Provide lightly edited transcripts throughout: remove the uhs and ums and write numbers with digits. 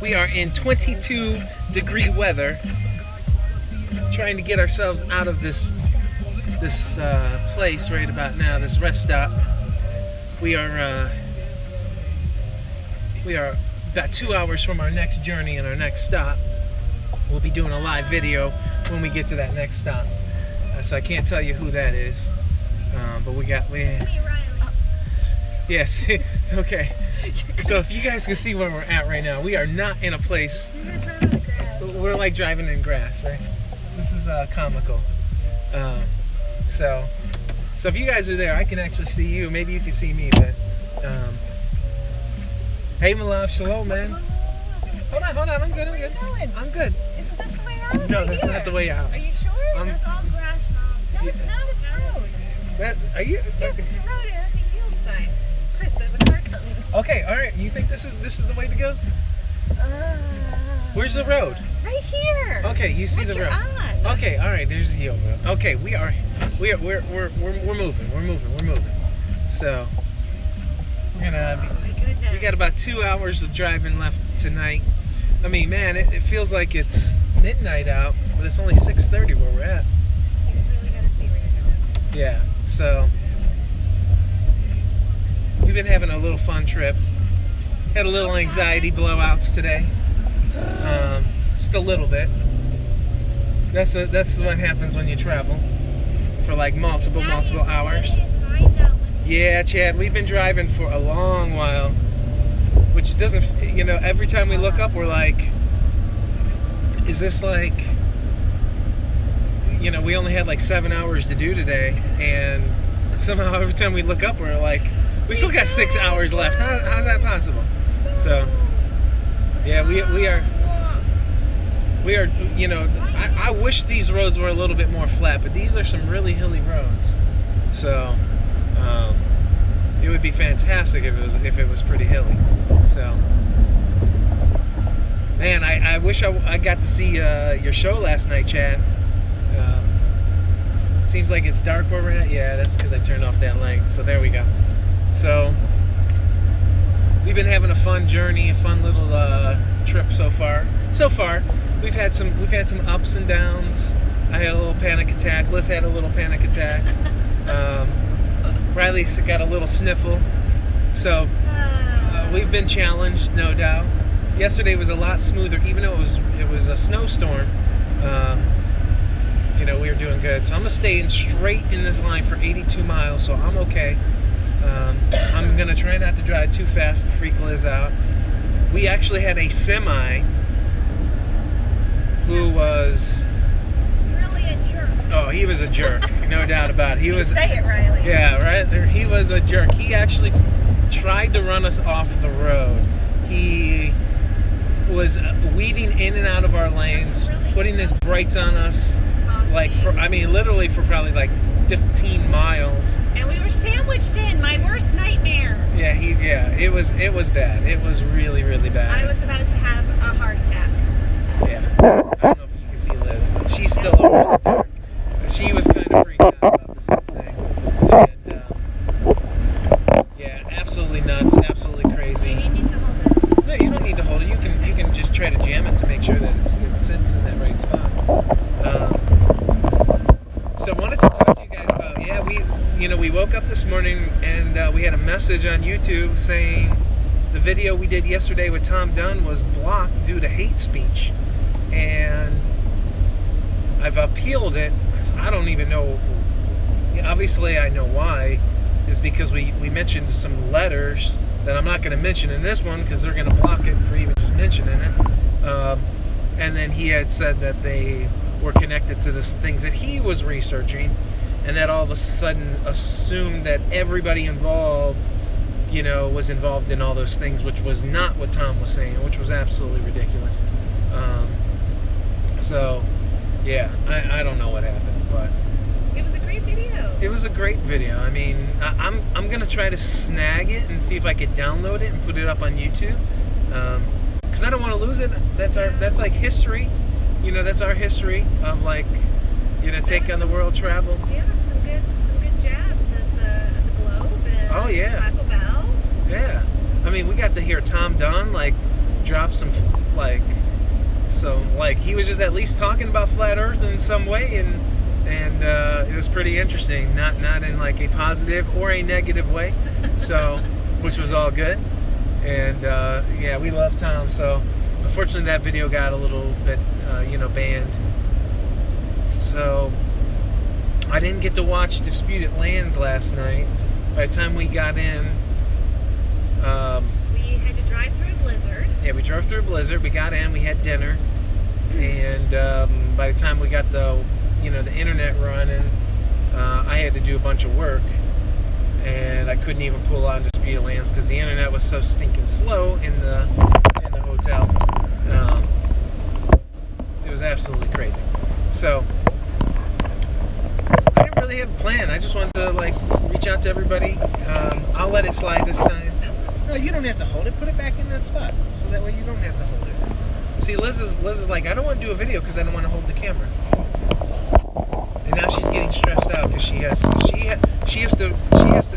We are in 22-degree weather, trying to get ourselves out of this place right about now, this rest stop. We are about 2 hours from our next journey and our next stop. We'll be doing a live video when we get to that next stop. So I can't tell you who that is, but we yes, okay. So if you guys can see where we're at right now, we are not in a place. We're like driving in grass, right? This is comical. So if you guys are there, I can actually see you. Maybe you can see me, but hey, Malav, shalom, man. Hold on. I'm good. I'm good. Isn't this the way out? No, that's not the way out. Are you sure? That's all grass, Mom. No, it's not. It's a road. Are you? Yes, it's a road. It has a yield sign. Chris, there's a car coming. Okay, all right. You think this is the way to go? Where's the road? Right here. Okay, you see the road. On? Okay, all right. There's the yield road. Okay, we're moving. So we're gonna. We got about 2 hours of driving left tonight. I mean, man, it feels like it's midnight out, but it's only 6:30 where we're at. You really gotta see where you're going. Yeah. So we've been having a little fun trip. Had a little anxiety blowouts today. Just a little bit. That's what happens when you travel for like multiple hours. Yeah, Chad, we've been driving for a long while, which doesn't, every time we look up, we're like, is this like, we only had like 7 hours to do today, and somehow every time we look up, we're like, we still got 6 hours left. How's that possible? So, yeah, we are, I wish these roads were a little bit more flat, but these are some really hilly roads. So, it would be fantastic if it was pretty hilly. So, man, I wish I got to see your show last night, Chad. Seems like it's dark where we're at. Yeah, that's because I turned off that light. So there we go. So we've been having a fun journey, a fun little trip so far. We've had some ups and downs. I had a little panic attack. Liz had a little panic attack. Riley's got a little sniffle. So we've been challenged, no doubt. Yesterday was a lot smoother, even though it was a snowstorm. We were doing good. So I'm gonna stay straight in this line for 82 miles, so I'm okay. I'm gonna try not to drive too fast to freak Liz out. We actually had a semi who was Really a jerk. Oh, he was a jerk, no doubt about it. Say it, Riley. Yeah, right. He was a jerk. He actually tried to run us off the road. He was weaving in and out of our lanes, putting his brights on us, literally for probably like 15 miles. And we were sandwiched in. My worst nightmare. Yeah, it was bad. It was really, really bad. I was about to have a heart attack. Yeah. I don't know if you can see Liz, but she's still over in the dark. She was kind of freaked out about this whole thing. And yeah, absolutely nuts, absolutely crazy. Do you need to hold it? No, you don't need to hold it. You can just try to jam it to make sure that it sits in that right spot. So I wanted to talk to you guys about, we woke up this morning and we had a message on YouTube saying the video we did yesterday with Tom Dunn was blocked due to hate speech. And I've appealed it. I don't even know. Obviously, I know why. Is because we mentioned some letters that I'm not going to mention in this one because they're going to block it for even just mentioning it. And then he had said that they were connected to the things that he was researching, and that all of a sudden assumed that everybody involved, was involved in all those things, which was not what Tom was saying, which was absolutely ridiculous. So, yeah, I don't know what happened, but it was a great video. It was a great video. I mean, I'm gonna try to snag it and see if I could download it and put it up on YouTube, because I don't want to lose it. That's like history. That's our history of take on the world travel. Yeah, some good jabs at the Oh, yeah. Taco Bell. Yeah. I mean, we got to hear Tom Dunn, like, drop some, like, he was just at least talking about flat Earth in some way, and it was pretty interesting. Not in, like, a positive or a negative way, so, which was all good. And, yeah, we love Tom, so unfortunately that video got a little bit, banned. So, I didn't get to watch Disputed Lands last night. By the time we got in, We had to drive through a blizzard. yeah, we drove through a blizzard. We got in, we had dinner, and by the time we got the internet running, I had to do a bunch of work, and I couldn't even pull on Disputed Lands because the internet was so stinking slow in the hotel. It was absolutely crazy. So I didn't really have a plan. I just wanted to reach out to everybody. I'll let it slide this time. No, you don't have to hold it. Put it back in that spot, so that way you don't have to hold it. See, Liz is like, I don't want to do a video because I don't want to hold the camera. And now she's getting stressed out because she has to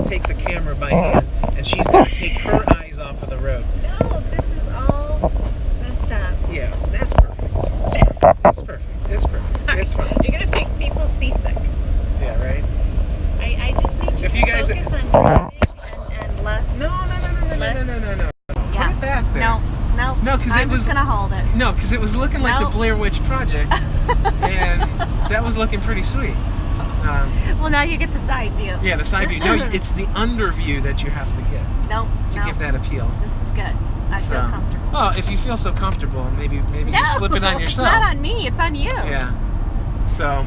take the camera by hand, and she's got to take her eyes off of the road. No, this is all messed up. Yeah, that's perfect. It's perfect. It's perfect. Sorry. It's fine. You're gonna make people seasick. Yeah, right. I just need you If to you guys- focus on driving and less. No. Less- Put it back there. No, because I'm just gonna hold it. No, because it was looking like the Blair Witch Project, and that was looking pretty sweet. Well, now you get the side view. Yeah, the side view. No, it's the under view that you have to get to give that appeal. This is good. I feel comfortable. Oh, if you feel so comfortable, maybe just flip it on yourself. It's not on me. It's on you. Yeah. So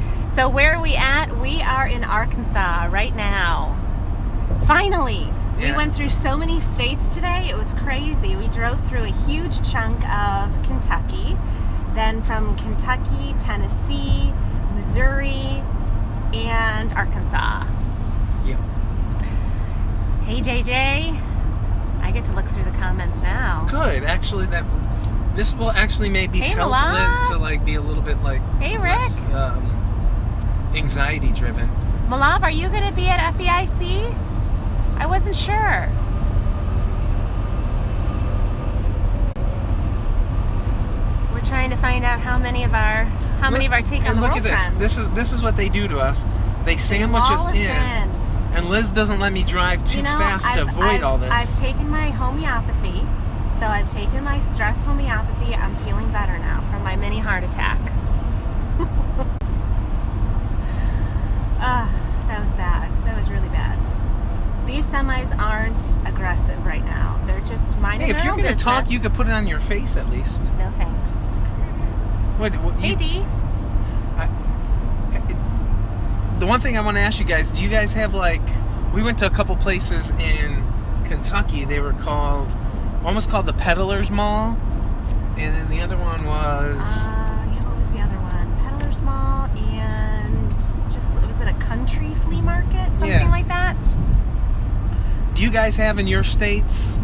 where are we at? We are in Arkansas right now. Finally. Yeah. We went through so many states today. It was crazy. We drove through a huge chunk of Kentucky. Then from Kentucky, Tennessee, Missouri, and Arkansas. Yeah. Hey, JJ. I get to look through the comments now. Good. Actually, this will actually maybe help Liz to be a little bit Hey, Rick. less anxiety driven. Malav, are you going to be at FEIC? I wasn't sure. We're trying to find out how many of our Take on the World friends. And look at this. This is what they do to us. They sandwich us in, and Liz doesn't let me drive too fast to avoid all this. I've taken my homeopathy, so I've taken my stress homeopathy. I'm feeling better now from my mini heart attack. That was bad. That was really bad. These semis aren't aggressive right now. They're just minding Hey, if their you're own going to talk, business. you could put it on your face at least. No thanks. Hey, Dee. The one thing I want to ask you guys, do you guys have we went to a couple places in Kentucky. They were one was called the Peddlers Mall, and then the other one was... what was the other one? Peddlers Mall, and was it a country flea market? Something like that? Do you guys have in your states,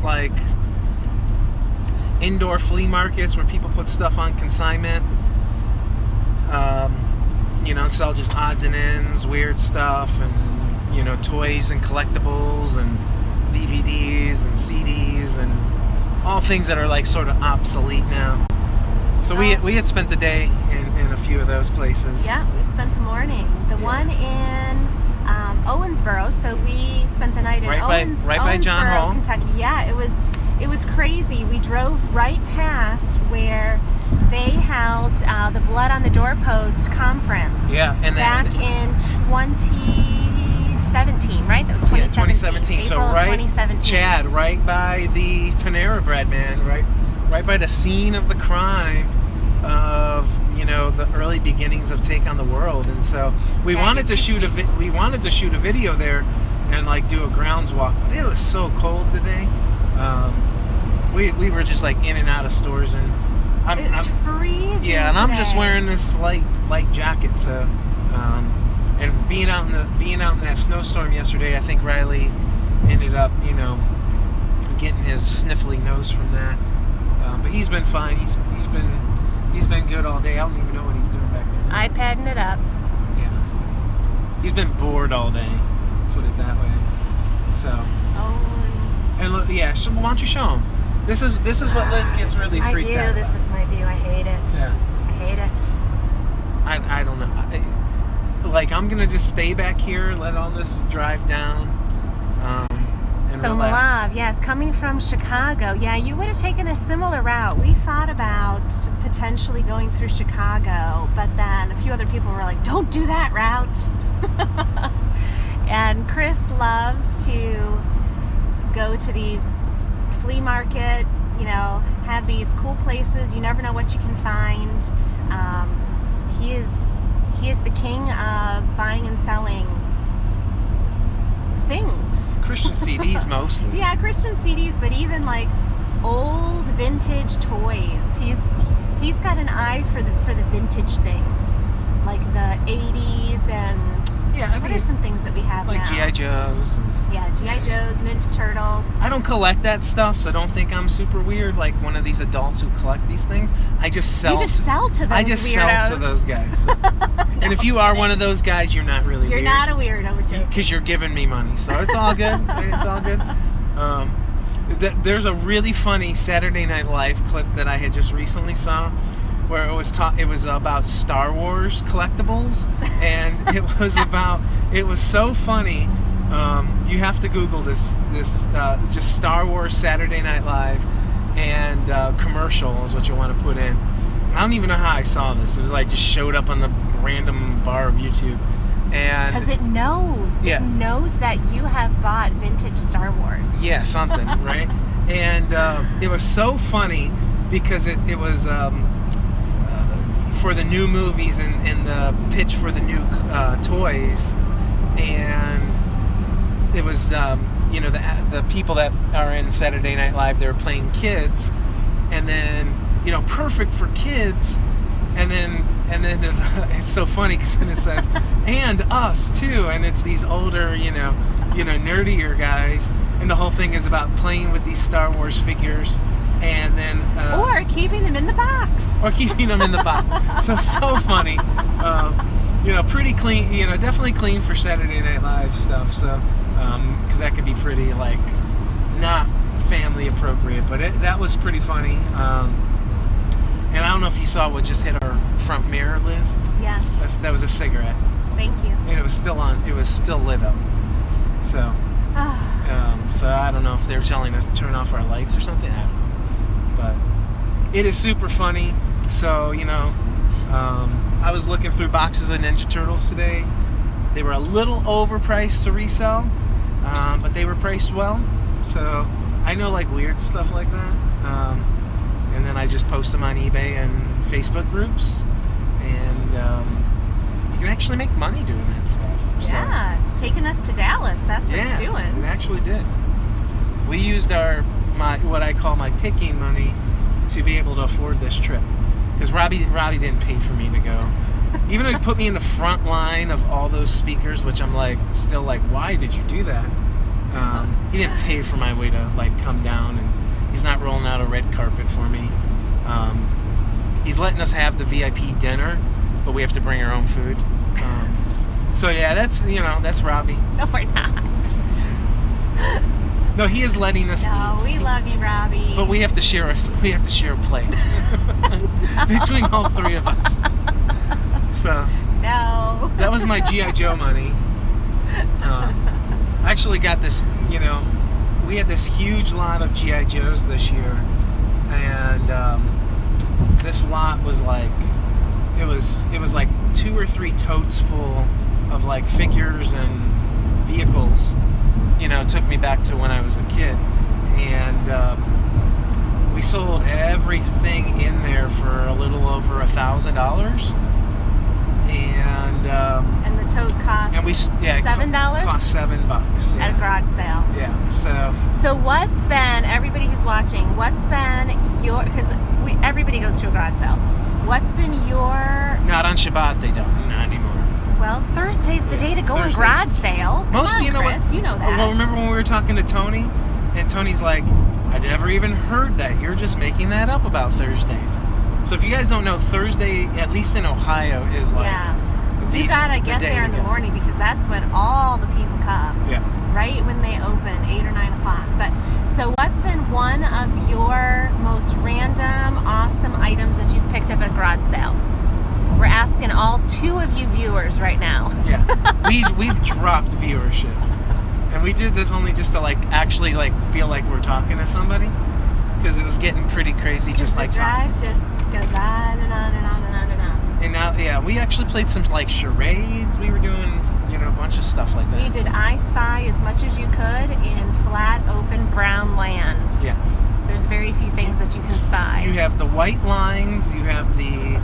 indoor flea markets where people put stuff on consignment? Sell just odds and ends, weird stuff, and, toys and collectibles and DVDs and CDs and all things that are, sort of obsolete now. So we had spent the day in a few of those places. Yeah, we spent the morning. The one in Owensboro, so we spent the night in right by John Hall, Kentucky. Yeah, it was crazy. We drove right past where they held the Blood on the Doorpost conference. Yeah, and back in 2017, right? That was 2017. Yeah, 2017. April so of right, 2017. Chad, right by the Panera Bread man, right by the scene of the crime of the early beginnings of Take on the World, and so we wanted to shoot a video there and do a grounds walk, but it was so cold today. We were just in and out of stores, and it's freezing. Yeah, and today. I'm just wearing this light jacket, so and being out in that snowstorm yesterday, I think Riley ended up getting his sniffly nose from that, but he's been fine. He's been good all day. I don't even know what he's doing back there. iPadding it up. Yeah. He's been bored all day, put it that way. So, Oh, and look, yeah. So why don't you show them? This is what Liz gets really freaked out about. This is my view. I hate it. Yeah. I hate it. I don't know. Like, I'm gonna just stay back here, let all this drive down, and So relax. Malav, yes, coming from Chicago, yeah, you would have taken a similar route. We thought about potentially going through Chicago, but then a few other people were like, don't do that route. And Chris loves to go to these flea market, you know, have these cool places. You never know what you can find. He is the king of buying and selling things. Christian CDs mostly. Yeah, Christian CDs, but even like old vintage toys. He's got an eye for the vintage things, like the 80s and what are some things that we have like now? G.I. Joes. Yeah, G.I. Joes, Ninja Turtles. I don't collect that stuff, so don't think I'm super weird like one of these adults who collect these things. I just sell. You just sell to those I just weirdos. sell to those guys. And if you are one of those guys, you're not really You're weird. not a weirdo, Joe. Because you're giving me money, so it's all good. It's all good. There's a really funny Saturday Night Live clip that I had just recently saw, where it was about Star Wars collectibles, and it was so funny. You have to Google this just Star Wars Saturday Night Live and commercial is what you want to put in. I don't even know how I saw this. It was like just showed up on the random bar of YouTube. And Because it knows. Yeah. It knows that you have bought vintage Star Wars. yeah, something, right? And it was so funny because it was for the new movies and the pitch for the new toys, and it was the people that are in Saturday Night Live, they were playing kids, and then perfect for kids, and then it's so funny because then it says and us too, and it's these older nerdier guys, and the whole thing is about playing with these Star Wars figures, and then Or keeping them in the box. so funny. Pretty clean, definitely clean for Saturday Night Live stuff, so because that could be pretty like not family appropriate, but that was pretty funny. And I don't know if you saw what just hit our front mirror, Liz. Yes. That was a cigarette, Thank you. and it was still on. It was still lit up. So, so I don't know if they're telling us to turn off our lights or something. I don't know, but it is super funny. So I was looking through boxes of Ninja Turtles today. They were a little overpriced to resell, but they were priced well. So I know like weird stuff like that. And then I just post them on eBay and Facebook groups, and you can actually make money doing that stuff. Yeah, it's taking us to Dallas. That's what it's doing. It actually did. We used what I call my picking money to be able to afford this trip, because Robbie didn't pay for me to go. Even though he put me in the front line of all those speakers, which I'm still like, why did you do that? He didn't pay for my way to come down, and he's not rolling out a red carpet for me. He's letting us have the VIP dinner, but we have to bring our own food. So yeah, that's Robbie. No, we're not. No, he is letting us No, eat. we love you, Robbie. But we have to share a plate between all three of us. So No. that was my G.I. Joe money. I actually got this. We had this huge lot of G.I. Joes this year, and this lot was it was like 2 or 3 totes full of figures and vehicles. It took me back to when I was a kid, and we sold everything in there for a little over $1,000, And the tote cost $7? Cost $7 at a garage sale. Yeah. So what's been, everybody who's watching, because everybody goes to a garage sale. What's been your... Not on Shabbat, they don't. Not anymore. Well, Thursday's the day to go on Thursdays. garage sales. Mostly, Chris, you know that. Well, remember when we were talking to Tony, and Tony's like, I never even heard that. You're just making that up about Thursdays. So if you guys don't know, Thursday, at least in Ohio, is you gotta get there in the morning, because that's when all the people come. Yeah. Right when they open. we've dropped viewership, and we did this only just to actually feel like we're talking to somebody, because it was getting pretty crazy. Just the drive just goes on and on and on and on and on. And now, yeah, we actually played some charades. We were doing a bunch of stuff like that. We did I Spy as much as you could in flat, open, brown land. Yes. There's very few things that you can spy. You have the white lines. You have the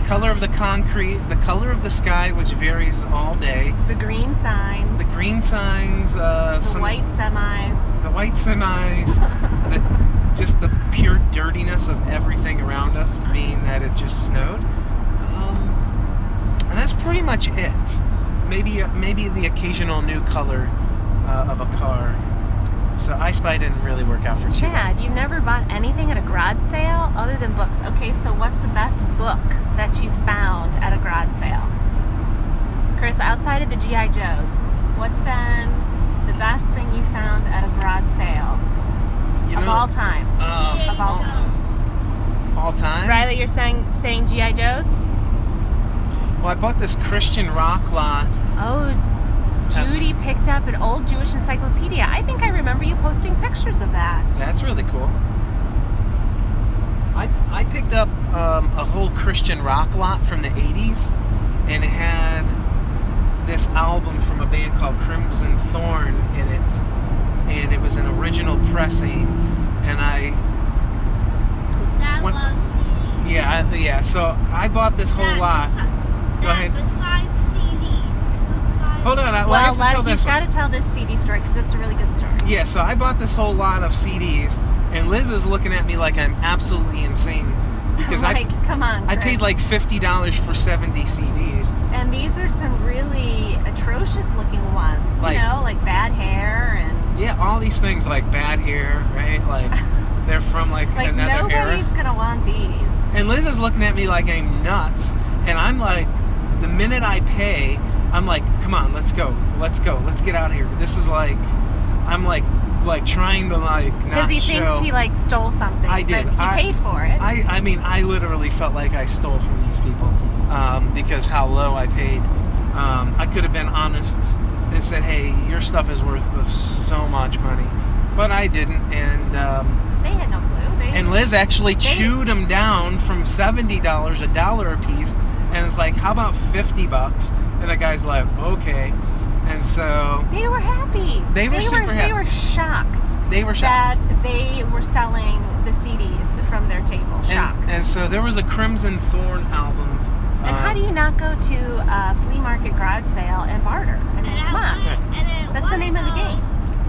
color of the concrete, the color of the sky, which varies all day. The green signs. The green signs. The white semis. The white semis. Just the pure dirtiness of everything around us, being that it just snowed. And that's pretty much it. Maybe the occasional new color of a car. So I Spy didn't really work out for too long. Chad, you never bought anything at a garage sale other than books. Okay, so what's the best book that you found at a garage sale? Chris, outside of the G.I. Joes, what's been the best thing you found at a garage sale of all time? Of all time. All time? Riley, you're saying G.I. Joes? Well, I bought this Christian rock lot. Oh, Judy picked up an old Jewish encyclopedia. I think I remember you posting pictures of that. That's really cool. I picked up a whole Christian rock lot from the 80s, and it had this album from a band called Crimson Thorn in it, and it was an original pressing, and Dad loves CDs. Yeah, so I bought this whole lot. Go ahead. Besides CDs. Hold on, I have to tell this one. You've got to tell this CD story because it's a really good story. Yeah, so I bought this whole lot of CDs, and Liz is looking at me like I'm absolutely insane because come on, Chris. I paid like $50 for 70 CDs. And these are some really atrocious looking ones, like bad hair and yeah, all these things like bad hair, right? Like they're from another era. Nobody's gonna want these. And Liz is looking at me like I'm nuts, and I'm like, the minute I pay, I'm like, come on, let's go, let's get out of here. This is I'm trying to not show. Because he thinks he stole something. I did. But he paid for it. I mean, I literally felt like I stole from these people because how low I paid. I could have been honest and said, hey, your stuff is worth so much money, but I didn't, and they had no clue. And Liz actually chewed them down from $70, $1 a piece, and it's like, how about $50? And the guy's like, okay. And so they were happy. They were super happy. They were shocked. They were shocked that they were selling the CDs from their table. Shocked. And so there was a Crimson Thorn album. And how do you not go to a flea market garage sale and barter? I mean, come on. That's the name of the game.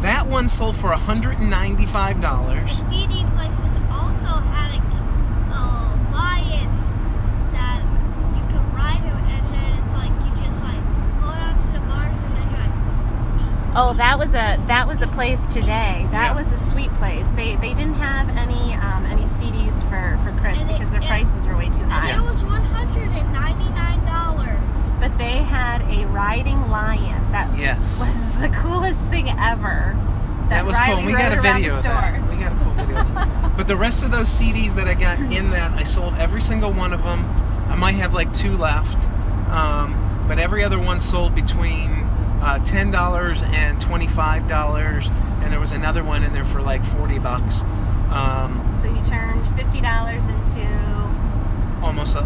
That one sold for $195. The CD places also had a buy-in that you could ride it, and then it's you just hold on to the bars and then you Oh, that was a place today. That was a sweet place. They didn't have any CDs for Chris because their prices were way too high. And it was $199. But they had a riding lion that was the coolest thing ever. That was cool. We got a video of that. We got a cool video of that. But the rest of those CDs that I got in that, I sold every single one of them. I might have 2 left. But every other one sold between $10 and $25. And there was another one in there for $40. So you turned $50 into almost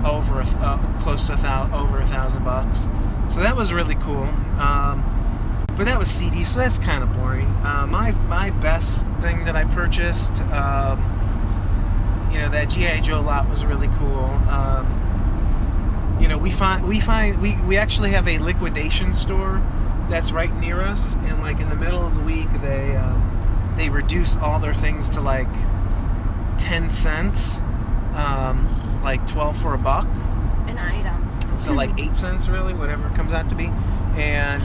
close to over $1,000. So that was really cool. But that was CDs, so that's kind of boring. My best thing that I purchased, that G.I. Joe lot was really cool. We actually have a liquidation store that's right near us, and in the middle of the week they reduce all their things to 10 cents, 12 for $1 an item. So 8 cents really, whatever it comes out to be, and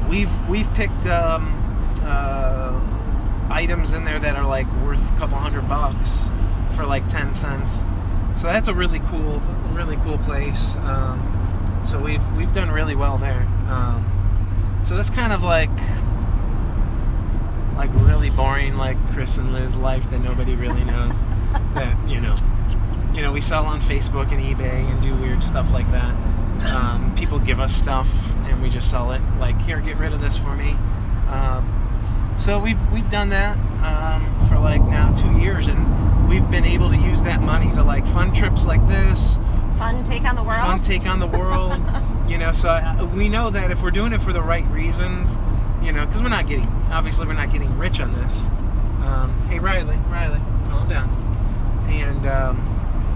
we've picked items in there that are worth a couple $100 for 10 cents. So that's a really cool place. So we've done really well there. So that's kind of really boring, Chris and Liz life that nobody really knows. That we sell on Facebook and eBay and do weird stuff like that. People give us stuff and we just sell it. Like, here, get rid of this for me. So we've done that for like now 2 years, and we've been able to use that money to like fund trips like this. Fun take on the world. Fun take on the world. You know, so we know that if we're doing it for the right reasons, you know, because we're not getting rich on this. Hey, Riley, calm down.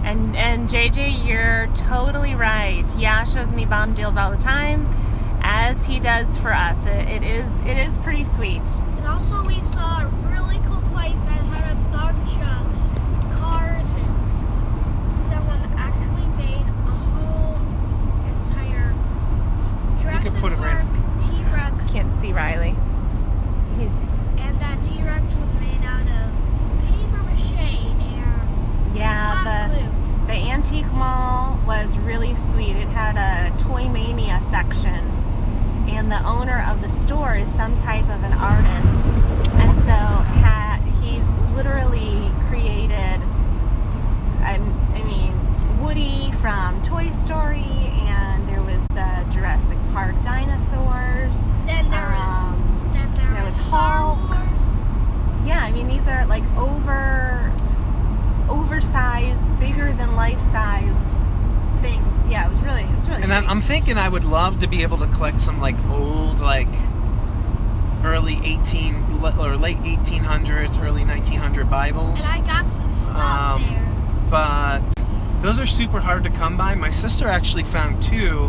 And JJ, you're totally right. Yeah, shows me bomb deals all the time, as he does for us. It is pretty sweet. And also we saw a really cool place that had a bunch of cars, and someone actually made a whole entire Jurassic put it right- Park T-Rex. Can't see Riley. And that T-Rex was made out of paper mache and hot glue. The antique mall was really sweet. It had a Toy Mania section, and the owner of the store is some type of an artist, and so he's literally created, I mean, Woody from Toy Story, and there was the Jurassic Park dinosaurs. Then there was Star Hulk. Wars. Yeah, I mean, these are like oversized, bigger than life-sized things. Yeah, it was really And sweet. I'm thinking I would love to be able to collect some like old, like early late 1800s, early 1900 Bibles. And I got some stuff there. But those are super hard to come by. My sister actually found two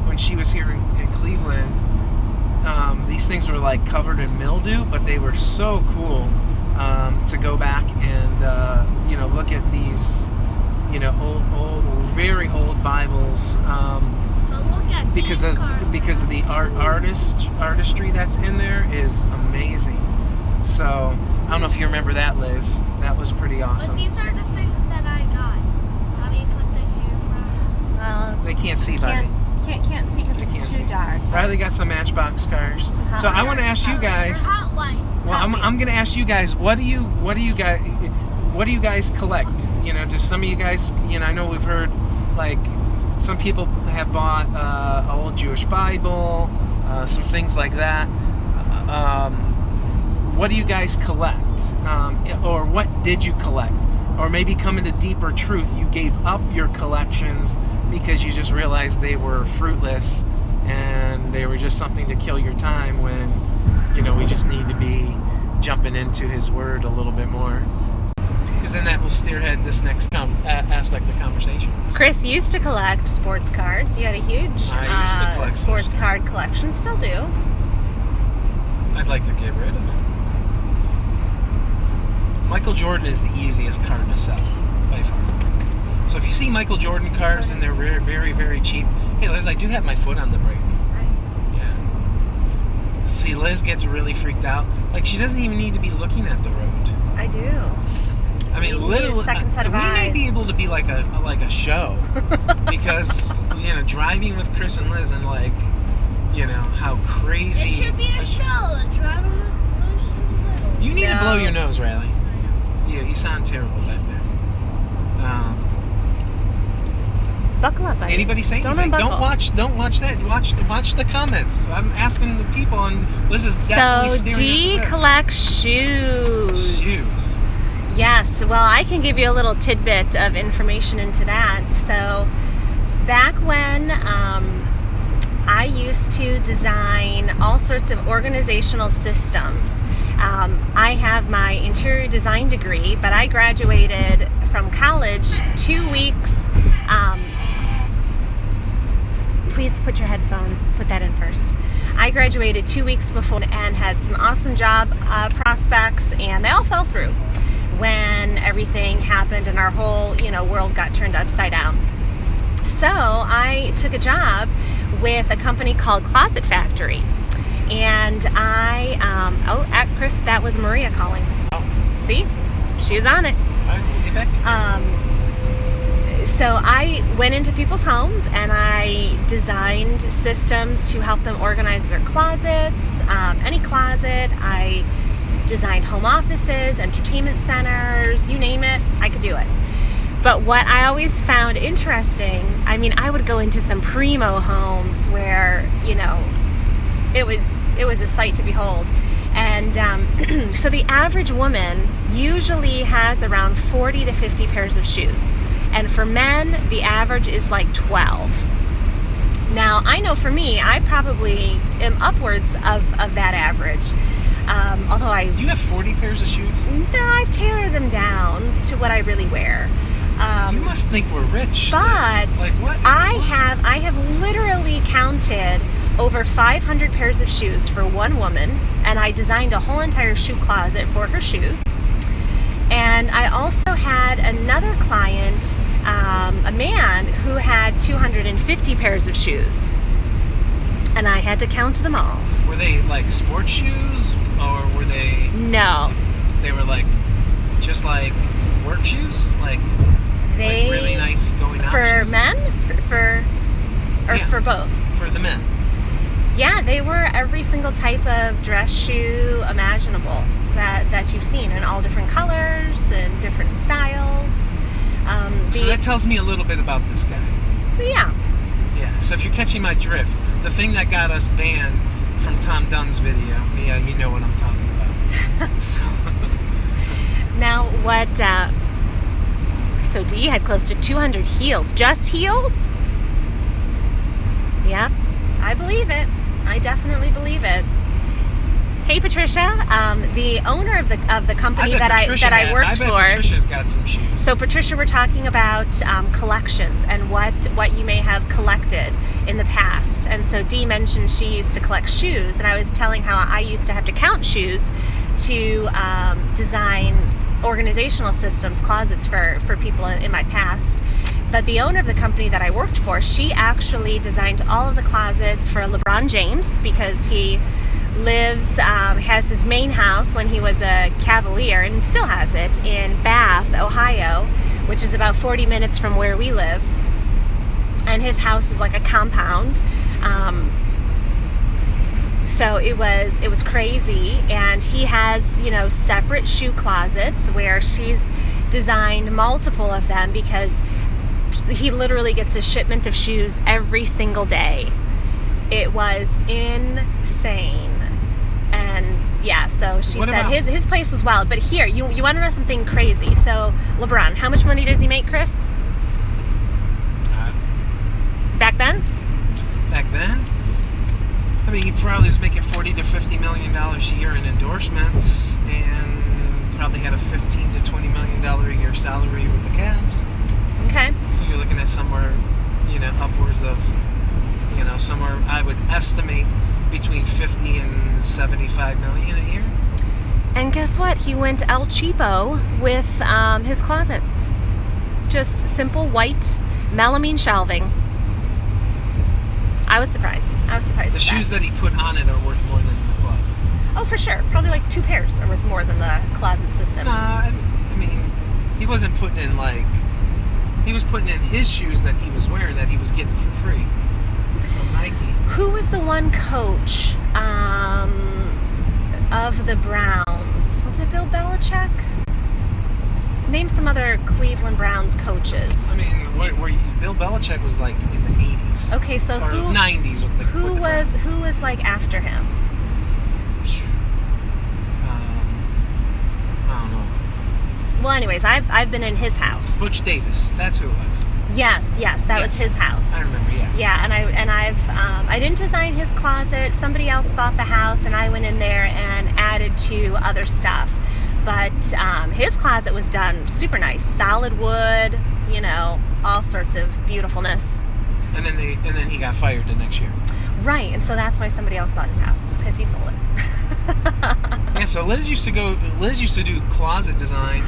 when she was here in Cleveland. These things were like covered in mildew, but they were so cool to go back and you know, look at these, you know, old, very old Bibles. But look at Because these cars. because of the artistry that's in there is amazing. So I don't know if you remember that, Liz. That was pretty But awesome. these are the things that I got. How do you put the camera? Well, They can't see, buddy. can't see because They can't it's too see. dark. Riley got some Matchbox cars. Hot So I light. want to ask you guys. They're hot white. Well, I'm going to ask you guys. What do you guys collect? You know, just some of you guys. You know, I know we've heard like some people have bought an old Jewish Bible, some things like that. What do you guys collect, or what did you collect? Or maybe come into deeper truth, you gave up your collections because you just realized they were fruitless and they were just something to kill your time when, you know, we just need to be jumping into His Word a little bit more. Because then that will spearhead this next aspect of conversation. Chris used to collect sports cards. You had a huge I used to collect sports stuff. card collection. Still do. I'd like to get rid of it. Michael Jordan is the easiest card to sell, by far. So if you see Michael Jordan cards and they're very, very, very cheap. Hey, Liz, I do have my foot on the brake. Yeah. See, Liz gets really freaked out. Like, she doesn't even need to be looking at the road. I do. I mean, You need a literally, second set of we may eyes. be able to be like a show. Because, you know, driving with Chris and Liz and, like, you know, how crazy. It should be a show. Driving with Lucy Little. You need to No. blow your nose, Riley. Yeah, you sound terrible back there. Buckle up, buddy. Anybody say Don't anything? unbuckle. Don't watch that. Watch the comments. I'm asking the people, and Liz is So definitely staring D at the collects shoes. shoes. Yes, well, I can give you a little tidbit of information into that. So, back when I used to design all sorts of organizational systems. I have my interior design degree, but I graduated from college 2 weeks. Please put your headphones, put that in first. I graduated 2 weeks before and had some awesome job prospects, and they all fell through when everything happened and our whole, you know, world got turned upside down. So I took a job with a company called Closet Factory, and Chris, that was Maria calling. Oh, See, she's on it. all right, we'll get back to it. So I went into people's homes and I designed systems to help them organize their closets, any closet. I designed home offices, entertainment centers, you name it, I could do it. But what I always found interesting, I mean, I would go into some primo homes where, it was a sight to behold. And so the average woman usually has around 40 to 50 pairs of shoes. And for men, the average is like 12. Now, I know for me, I probably am upwards of that average. Although You have 40 pairs of shoes? No, I've tailored them down to what I really wear. You must think we're rich. But Like what? I have literally counted over 500 pairs of shoes for one woman, and I designed a whole entire shoe closet for her shoes. And I also had another client, a man who had 250 pairs of shoes, and I had to count them all. Were they like sports shoes, or were they? No. They were like, just like work shoes, like really nice going out for shoes? men, for both. For the men. Yeah, they were every single type of dress shoe imaginable that you've seen, in all different colors and different styles. So that tells me a little bit about this guy. Yeah. Yeah. So if you're catching my drift, the thing that got us banned from Tom Dunn's video, yeah, you know what I'm talking about. So. Now, what? So Dee had close to 200 heels, just heels. Yeah, I believe it. I definitely believe it. Hey, Patricia, the owner of the company that I worked for. Patricia's got some shoes. So, Patricia, we're talking about collections and what you may have collected in the past. And so Dee mentioned she used to collect shoes, and I was telling how I used to have to count shoes to design organizational systems, closets for people in my past. But the owner of the company that I worked for, she actually designed all of the closets for LeBron James, because he has his main house when he was a Cavalier, and still has it, in Bath, Ohio, which is about 40 minutes from where we live. And his house is like a compound. So it was crazy. And he has, separate shoe closets where she's designed multiple of them, because he literally gets a shipment of shoes every single day. It was insane. And yeah, so she said his place was wild. But here, you want to know something crazy? So LeBron, how much money does he make, Chris? Back then? Back then? I mean, he probably was making $40 to $50 million a year in endorsements, and probably had a $15 to $20 million a year salary with the Cavs. Okay. So you're looking at somewhere, upwards of, somewhere I would estimate between 50 and 75 million a year. And guess what? He went El Cheapo with his closets. Just simple white melamine shelving. I was surprised. The shoes that he put on it are worth more than the closet. Oh, for sure. Probably like 2 pairs are worth more than the closet system. I mean, he wasn't putting in he was putting in his shoes that he was wearing that he was getting for free from Nike. Who was the one coach of the Browns? Was it Bill Belichick? Name some other Cleveland Browns coaches. I mean, Bill Belichick was like in the 80s. Okay, so or 90s with the who was like after him? I don't know. Well, anyways, I've been in his house. Butch Davis, that's who it was. Yes, that was his house. I remember, yeah. Yeah, I didn't design his closet. Somebody else bought the house, and I went in there and added to other stuff. But his closet was done super nice, solid wood, all sorts of beautiful's. And then he got fired the next year. Right, and so that's why somebody else bought his house, because he sold it. Yeah, so Liz used to do closet design.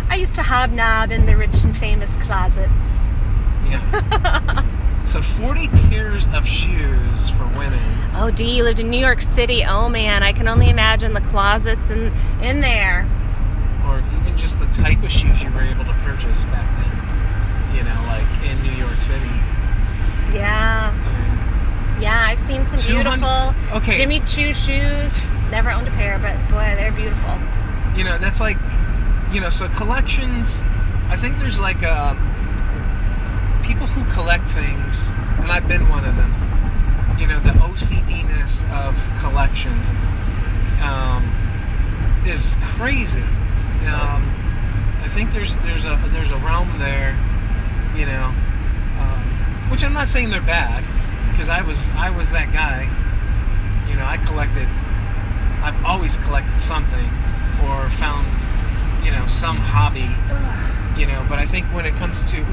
I used to hobnob in the rich and famous closets. Yeah. So 40 pairs of shoes for women. Oh, Dee, you lived in New York City. Oh man, I can only imagine the closets in there. Or even just the type of shoes you were able to purchase back then. Like in New York City. Yeah. Yeah, I've seen some beautiful Jimmy Choo shoes. Never owned a pair, but boy, they're beautiful. That's like, so collections, I think there's like a people who collect things, and I've been one of them, you know, the OCD-ness of collections is crazy. I think there's a realm there, you know, which I'm not saying they're bad, because I was that guy. You know, I've always collected something or found, you know, some hobby. Ugh. You know, but I think when it comes to,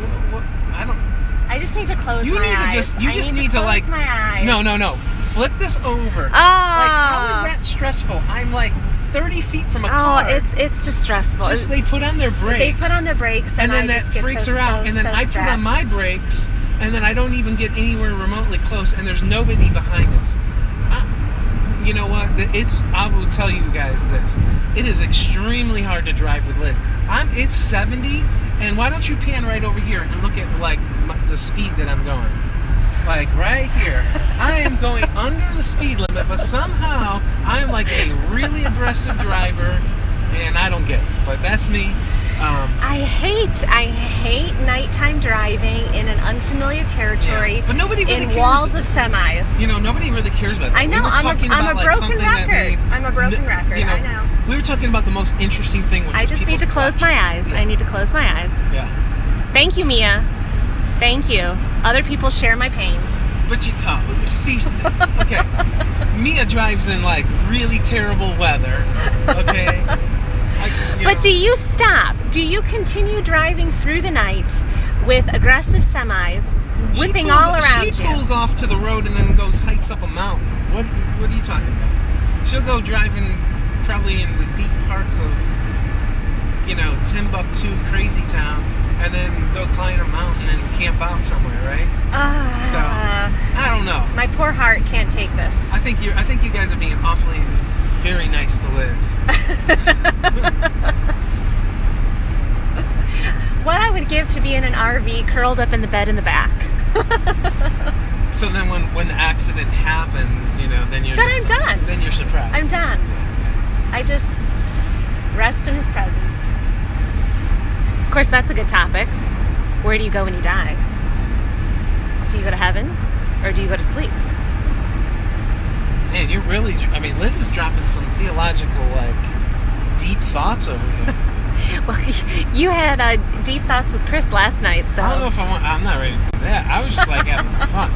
I just need to close my eyes. You just need to like. My eyes. No. Flip this over. Oh. Like, how is that stressful? I'm like 30 feet from a car. Oh, it's just stressful. Just they put on their brakes. They put on their brakes, and then I that just get freaks so, her out. so, And then so I put on my stressed. brakes, and then I don't even get anywhere remotely close, and there's nobody behind us. You know what? I will tell you guys this. It is extremely hard to drive with Liz. It's 70, and why don't you pan right over here and look at like the speed that I'm going? Like right here. I am going under the speed limit, but somehow I'm like a really aggressive driver, and I don't get it. But that's me. I hate nighttime driving in an unfamiliar territory. Yeah, but nobody really in cares. Walls of semis. You know, nobody really cares about that. I know. We were I'm talking a about, like, broken something that record. I'm a broken record. You know, I know. We were talking about the most interesting thing, which I was just need to people's close my collections. eyes. Yeah. I need to close my eyes. Yeah. Thank you, Mia. Thank you. Other people share my pain. But you see, okay. Mia drives in like really terrible weather. Okay. But do you stop? Do you continue driving through the night with aggressive semis whipping all around you? She pulls off to the road and then goes hikes up a mountain. What are you talking about? She'll go driving probably in the deep parts of, you know, Timbuktu, crazy town, and then go climb a mountain and camp out somewhere, right? So I don't know. My poor heart can't take this. I think you guys are being awfully very nice to Liz. What I would give to be in an RV curled up in the bed in the back. So then when the accident happens, you know, then you're I'm done. Then you're surprised. I'm done. I just rest in his presence. Of course, that's a good topic. Where do you go when you die? Do you go to heaven or do you go to sleep? Man, you're really, I mean, Liz is dropping some theological, like, deep thoughts over here. Well, you had deep thoughts with Chris last night, so. I don't know if I'm not ready to do that. I was just, like, having some fun.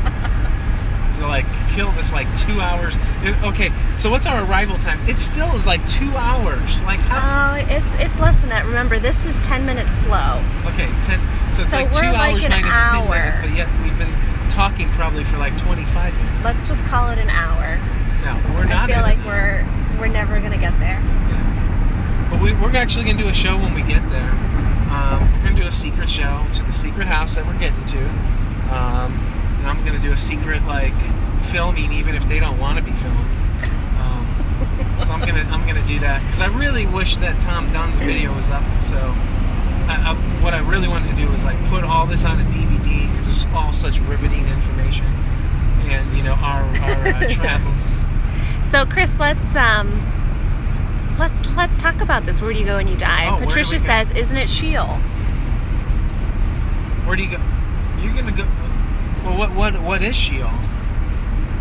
To, like, kill this, like, 2 hours. Okay, so what's our arrival time? It still is, like, 2 hours. Like, how? It's less than that. Remember, this is 10 minutes slow. Okay, 10. So it's like 2 we're hours like an minus hour. 10 minutes, but yet we've been talking probably for, like, 25 minutes. Let's just call it an hour. No, we're not. I feel like we're never gonna get there. Yeah. But we're actually gonna do a show when we get there. We're gonna do a secret show to the secret house that we're getting to, and I'm gonna do a secret like filming, even if they don't want to be filmed. So I'm gonna do that because I really wish that Tom Dunn's video was up. So what I really wanted to do was like put all this on a DVD because it's all such riveting information, and you know our travels. So Chris, let's talk about this. Where do you go when you die? Oh, Patricia says, "Isn't it Sheol?" Where do you go? You're gonna go. Well, what is Sheol?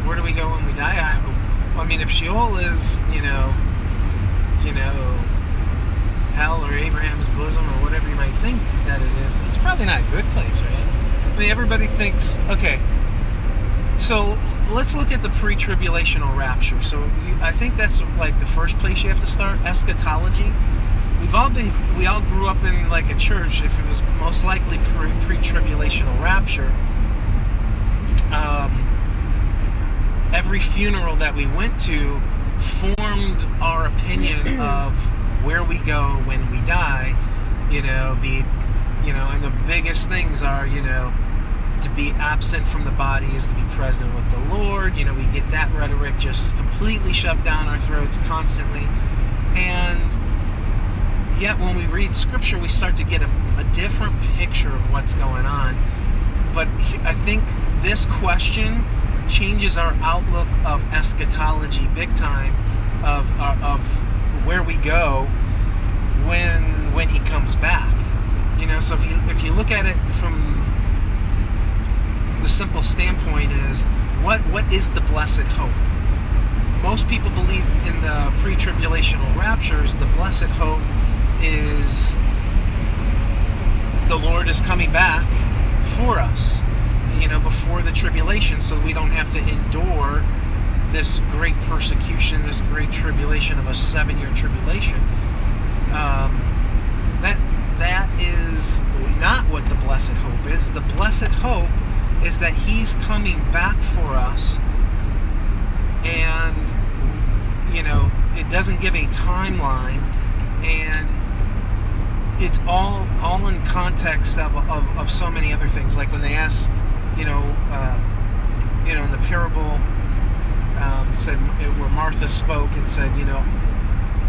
Where do we go when we die? I mean, if Sheol is, you know, hell or Abraham's bosom or whatever you might think that it is, it's probably not a good place, right? I mean, everybody thinks, okay, so let's look at the pre-tribulational rapture. So I think that's like the first place you have to start, eschatology. We all grew up in like a church, if it was most likely pre-tribulational rapture. Every funeral that we went to formed our opinion of where we go when we die, and the biggest things are, to be absent from the body is to be present with the Lord. We get that rhetoric just completely shoved down our throats constantly. And yet when we read scripture, we start to get a different picture of what's going on. But I think this question changes our outlook of eschatology big time, of where we go when he comes back. So if you look at it from the simple standpoint is, what is the blessed hope? Most people believe in the pre-tribulational raptures. The blessed hope is the Lord is coming back for us, before the tribulation, so we don't have to endure this great persecution, this great tribulation of a 7-year tribulation. That is not what the blessed hope is. The blessed hope is that He's coming back for us, and it doesn't give a timeline, and it's all in context of so many other things. Like when they asked, in the parable, said where Martha spoke and said,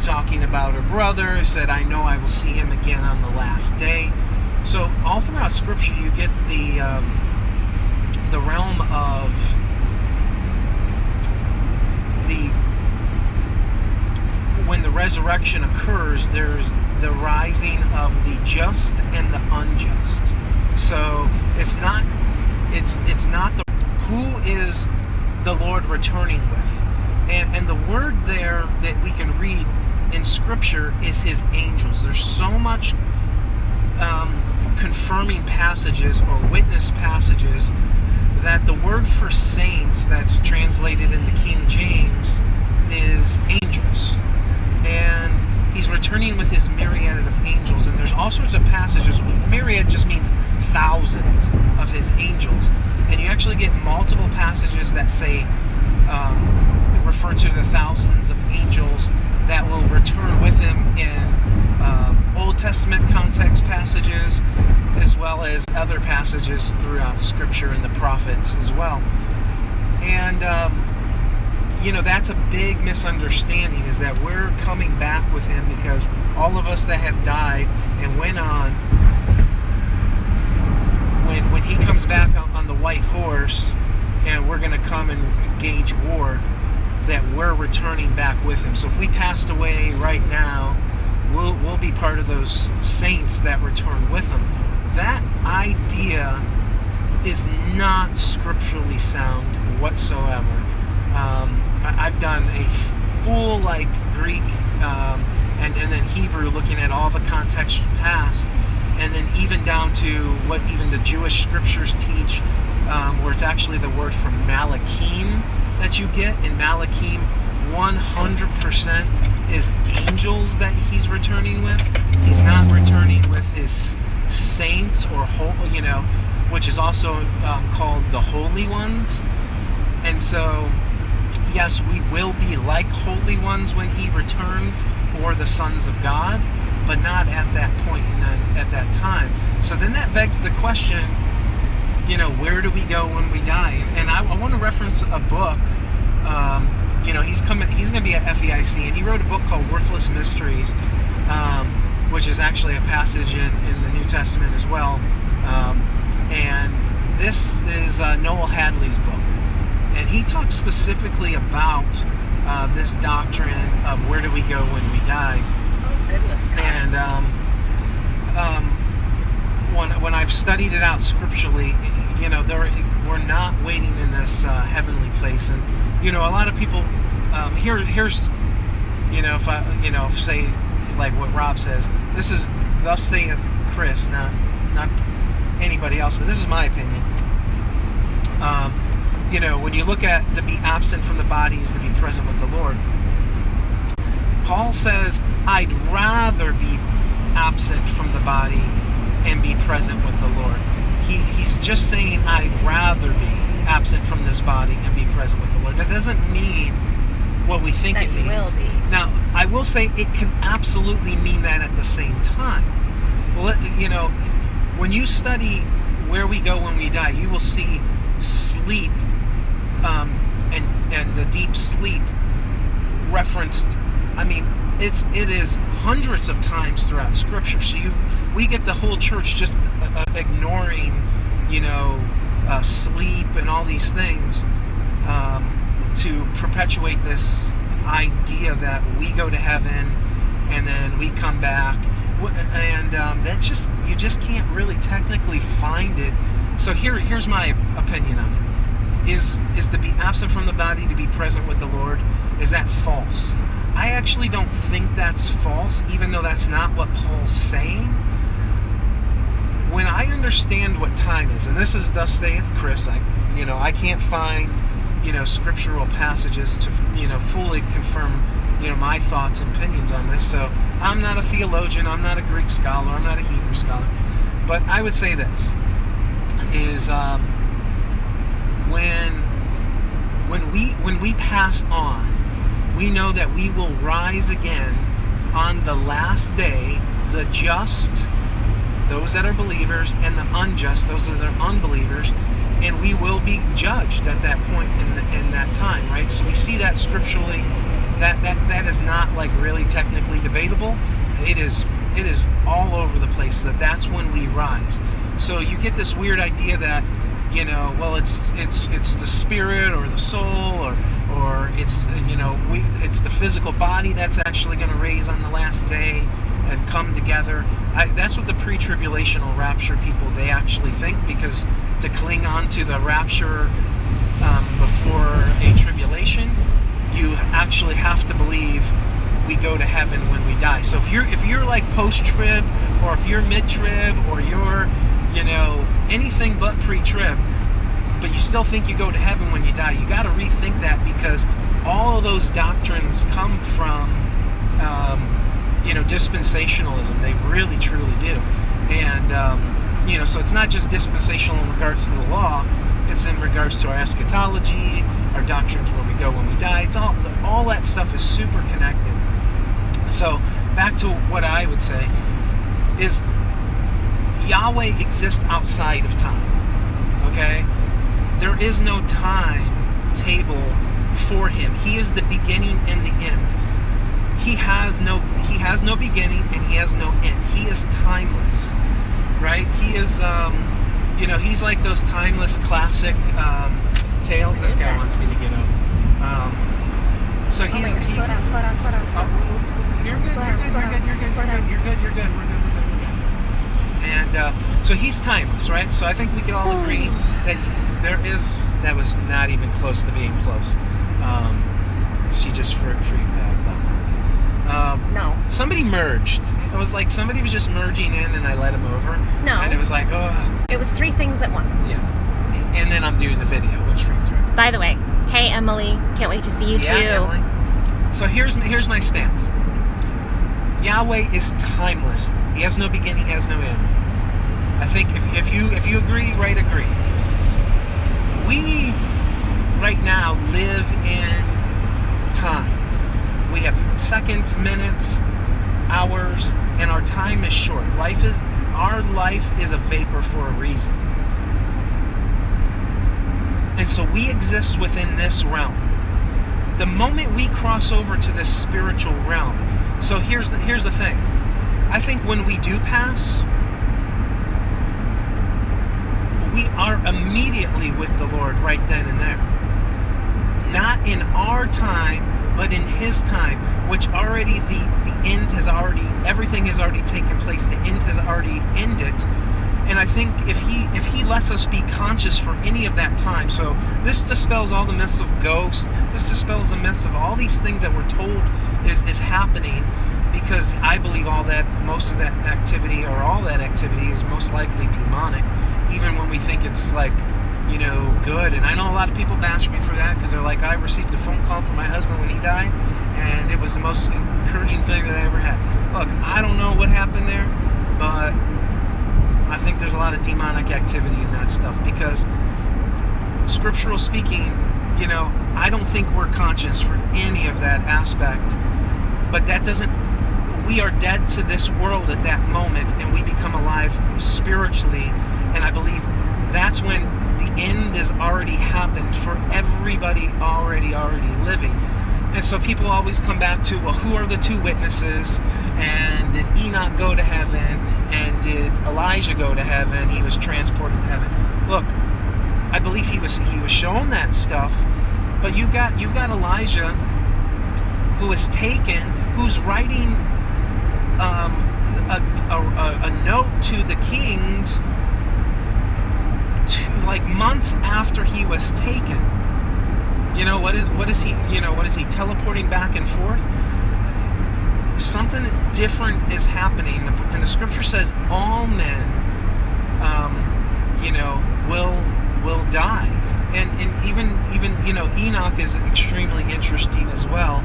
talking about her brother, said, I know I will see him again on the last day. So all throughout Scripture, you get the realm of when the resurrection occurs, there's the rising of the just and the unjust. So it's not who is the Lord returning with, and the word there that we can read in Scripture is His angels. There's so much confirming passages or witness passages that the word for saints that's translated in the King James is angels. And He's returning with His myriad of angels. And there's all sorts of passages. Myriad just means thousands of His angels. And you actually get multiple passages that say, refer to the thousands of angels that will return with Him in Old Testament context passages, as well as other passages throughout Scripture and the prophets as well. And that's a big misunderstanding, is that we're coming back with Him because all of us that have died and went on, when He comes back on the white horse and we're going to come and gauge war, that we're returning back with Him. So if we passed away right now, we'll be part of those saints that return with Him. That idea is not scripturally sound whatsoever. I've done a full Greek and then Hebrew, looking at all the context past, and then even down to what even the Jewish scriptures teach, where it's actually the word from Malachim that you get. In Malachim, 100% is angels that He's returning with. He's not returning with His saints or which is also called the holy ones. And so, yes, we will be like holy ones when He returns, or the sons of God, but not at that point and at that time. So then that begs the question, where do we go when we die? And I want to reference a book. He's going to be at FEIC, and he wrote a book called Worthless Mysteries, which is actually a passage in the New Testament as well. And this is Noel Hadley's book. And he talks specifically about this doctrine of where do we go when we die. Oh, goodness God. And when I've studied it out scripturally, we're not waiting in this heavenly place. And, a lot of people, here's, if I, say, like what Rob says, this is thus saith Chris, not anybody else, but this is my opinion. When you look at to be absent from the body is to be present with the Lord. Paul says, I'd rather be absent from the body and be present with the Lord. He's just saying, I'd rather be absent from this body and be present with the Lord. That doesn't mean what we think that it means. Will be. Now, I will say it can absolutely mean that at the same time. Well, when you study where we go when we die, you will see sleep and the deep sleep referenced. I mean, it is hundreds of times throughout Scripture. So we get the whole church just ignoring, sleep and all these things to perpetuate this idea that we go to heaven and then we come back. And that's just, you just can't really technically find it So here's my opinion on it. Is to be absent from the body to be present with the Lord, is that false? I actually don't think that's false, even though that's not what Paul's saying. When I understand what time is, and this is thus saith Chris, I can't find, scriptural passages to, fully confirm, my thoughts and opinions on this. So I'm not a theologian, I'm not a Greek scholar, I'm not a Hebrew scholar. But I would say this, is when we pass on, we know that we will rise again on the last day, the just, those that are believers, and the unjust, those that are unbelievers, and we will be judged at that point in that time, right? So we see that scripturally. That is not like really technically debatable. It is all over the place that's when we rise. So you get this weird idea that, well, it's the spirit or the soul or it's it's the physical body that's actually going to raise on the last day and come together. That's what the pre-tribulational rapture people, they actually think, because to cling on to the rapture before a tribulation, you actually have to believe we go to heaven when we die. So if you're like post-trib, or if you're mid-trib, or you're anything but pre-trib, but you still think you go to heaven when you die, you got to rethink that, because all of those doctrines come from dispensationalism. They really truly do. And so it's not just dispensational in regards to the law, it's in regards to our eschatology, our doctrines where we go when we die. It's all that stuff is super connected. So back to what I would say is Yahweh exists outside of time. Okay? There is no time table for him. He is the beginning and the end. He has no beginning and he has no end. He is timeless, right? He is he's like those timeless classic tales. This guy wants me to get over. So he's slow down. You're good. We're good. And so he's timeless, right? So I think we can all agree that that was not even close to being close. She just freaked out about nothing. No. Somebody merged. It was like somebody was just merging in and I let him over. No. And it was like, oh. It was 3 things at once. Yeah. And then I'm doing the video, which freaked her out. By the way, hey Emily, can't wait to see you too. Emily. So here's my stance. Yahweh is timeless. He has no beginning, he has no end. I think if you agree, right, agree. We right now live in time. We have seconds, minutes, hours, and our time is short. Our life is a vapor for a reason. And so we exist within this realm. The moment we cross over to this spiritual realm, so here's the thing. I think when we do pass, we are immediately with the Lord right then and there. Not in our time, but in his time, which already the end has already, everything has already taken place. The end has already ended. And I think if he lets us be conscious for any of that time, so this dispels all the myths of ghosts, this dispels the myths of all these things that we're told is happening, because I believe most of that activity, or all that activity, is most likely demonic, even when we think it's like, good. And I know a lot of people bash me for that, because they're like, I received a phone call from my husband when he died, and it was the most encouraging thing that I ever had. Look, I don't know what happened there, but I think there's a lot of demonic activity in that stuff, because scriptural speaking, I don't think we're conscious for any of that aspect, but that doesn't, we are dead to this world at that moment, and we become alive spiritually, and I believe that's when the end has already happened for everybody already living. And so people always come back to, well, who are the 2 witnesses? And did Enoch go to heaven? And did Elijah go to heaven? He was transported to heaven. Look, I believe he was shown that stuff, but you've got Elijah, who was taken, who's writing a note to the kings like months after he was taken. You know, what is he teleporting back and forth? Something different is happening, and the scripture says all men, will die, and even Enoch is extremely interesting as well.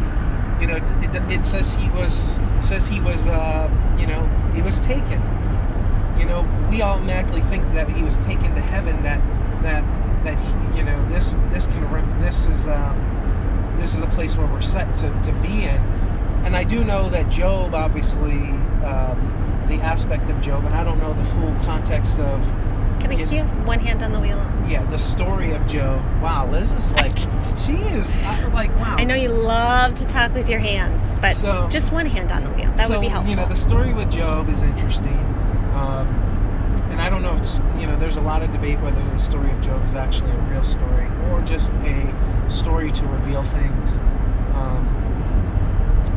It says he was taken. We automatically think that he was taken to heaven. This is a place where we're set to be in. And I do know that Job, obviously, the aspect of Job, and I don't know the full context of. Can I keep one hand on the wheel? Yeah, the story of Job. Wow, Liz is like, wow. I know you love to talk with your hands, but just one hand on the wheel. That would be helpful. The story with Job is interesting. And I don't know if, there's a lot of debate whether the story of Job is actually a real story or just a story to reveal things.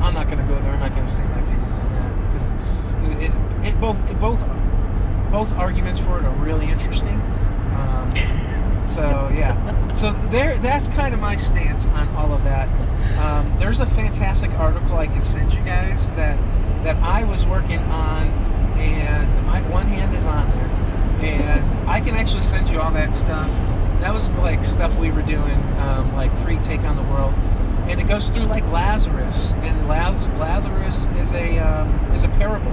I'm not going to go there. I'm not going to say my opinions on that because both arguments for it are really interesting. That's kind of my stance on all of that. There's a fantastic article I can send you guys that I was working on, and my one hand is on there, and I can actually send you all that stuff. That was like stuff we were doing, like pre-Take on the World. And it goes through like Lazarus, and Lazarus is a parable,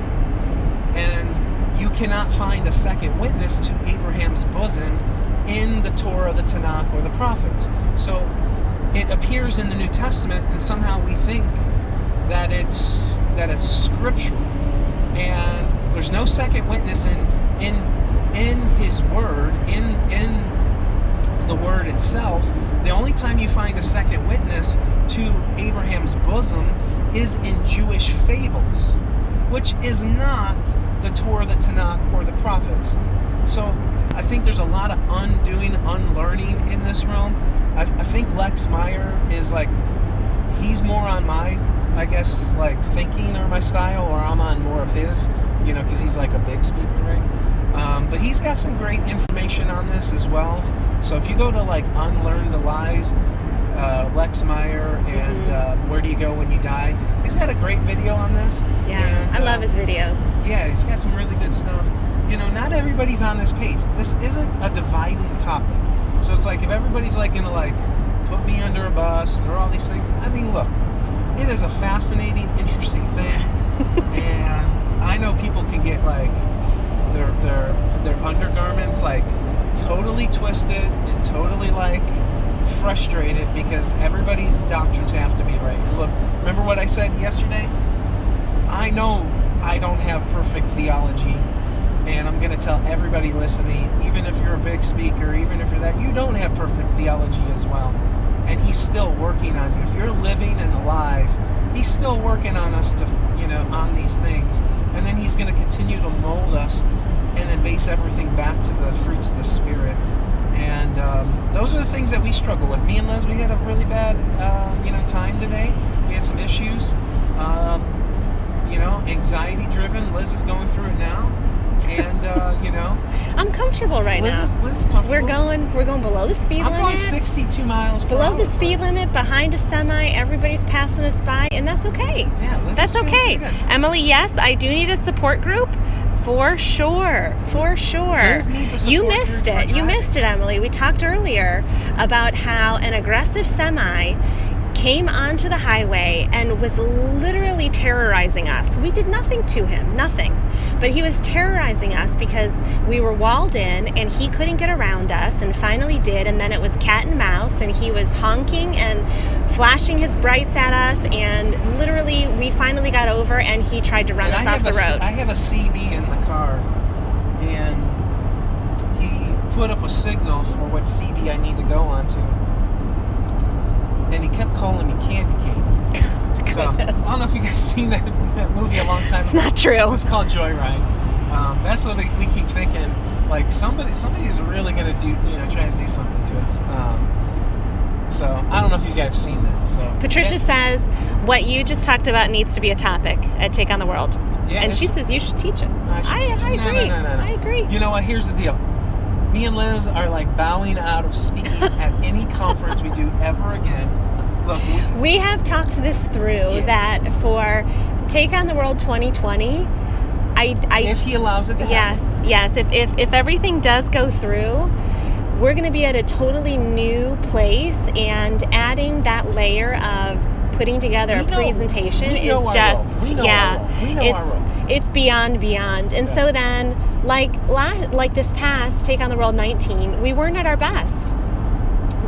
and you cannot find a second witness to Abraham's bosom in the Torah, the Tanakh, or the prophets. So it appears in the New Testament, and somehow we think that it's scriptural, and there's no second witness in His Word, in the Word itself. The only time you find a second witness to Abraham's bosom is in Jewish fables, which is not the Torah, the Tanakh, or the prophets. So I think there's a lot of unlearning in this realm. I think Lex Meyer is like, he's more on my, I guess, like thinking or my style, or I'm on more of his, because he's like a big speaker, right? But he's got some great information on this as well. So if you go to like Unlearn the Lies, Lex Meyer, and Where Do You Go When You Die, he's got a great video on this. Yeah, and, I love his videos. Yeah, he's got some really good stuff. Not everybody's on this page. This isn't a dividing topic. So it's like if everybody's like gonna like put me under a bus, throw all these things. I mean, look, it is a fascinating, interesting thing, and I know people can get like their undergarments like totally twisted and totally like frustrated because everybody's doctrines have to be right. And look, remember what I said yesterday? I know I don't have perfect theology, and I'm going to tell everybody listening, even if you're a big speaker, even if you're that, you don't have perfect theology as well. And He's still working on you. If you're living and alive, He's still working on us to, on these things. And then He's going to continue to mold us and then base everything back to the fruits of the Spirit. And those are the things that we struggle with. Me and Liz, we had a really bad, time today. We had some issues, anxiety-driven. Liz is going through it now, and I'm comfortable right now. Liz is comfortable. We're going below the speed limit. I'm going 62 miles per hour. Below the speed limit, behind a semi. Everybody's passing us by, and that's okay. Yeah, Liz that's is okay. Good. Emily, yes, I do need a support group. For sure. Liz needs a support You missed group for it. You missed it, Emily. We talked earlier about how an aggressive semi came onto the highway and was literally terrorizing us. We did nothing to him, nothing. But he was terrorizing us because we were walled in and he couldn't get around us, and finally did, and then it was cat and mouse, and he was honking and flashing his brights at us, and literally we finally got over, and he tried to run us off the road. I have a CB in the car, and he put up a signal for what CB I need to go onto, and he kept calling me Candy Cane. So, I don't know if you guys seen that movie a long time ago. It's not true. It was called Joyride. That's what we keep thinking. Like somebody's really gonna do, try to do something to us. So I don't know if you guys have seen that. So Patricia says what you just talked about needs to be a topic at Take on the World, and she says you should teach it. I agree. No. I agree. You know what? Here's the deal. Me and Liz are like bowing out of speaking at any conference we do ever again. Look, we have talked this through that for Take on the World 2020. If he allows it to happen. Yes. If everything does go through, we're going to be at a totally new place, and adding that layer of putting together a presentation is just it's beyond. And so then, like this past Take on the World 19, we weren't at our best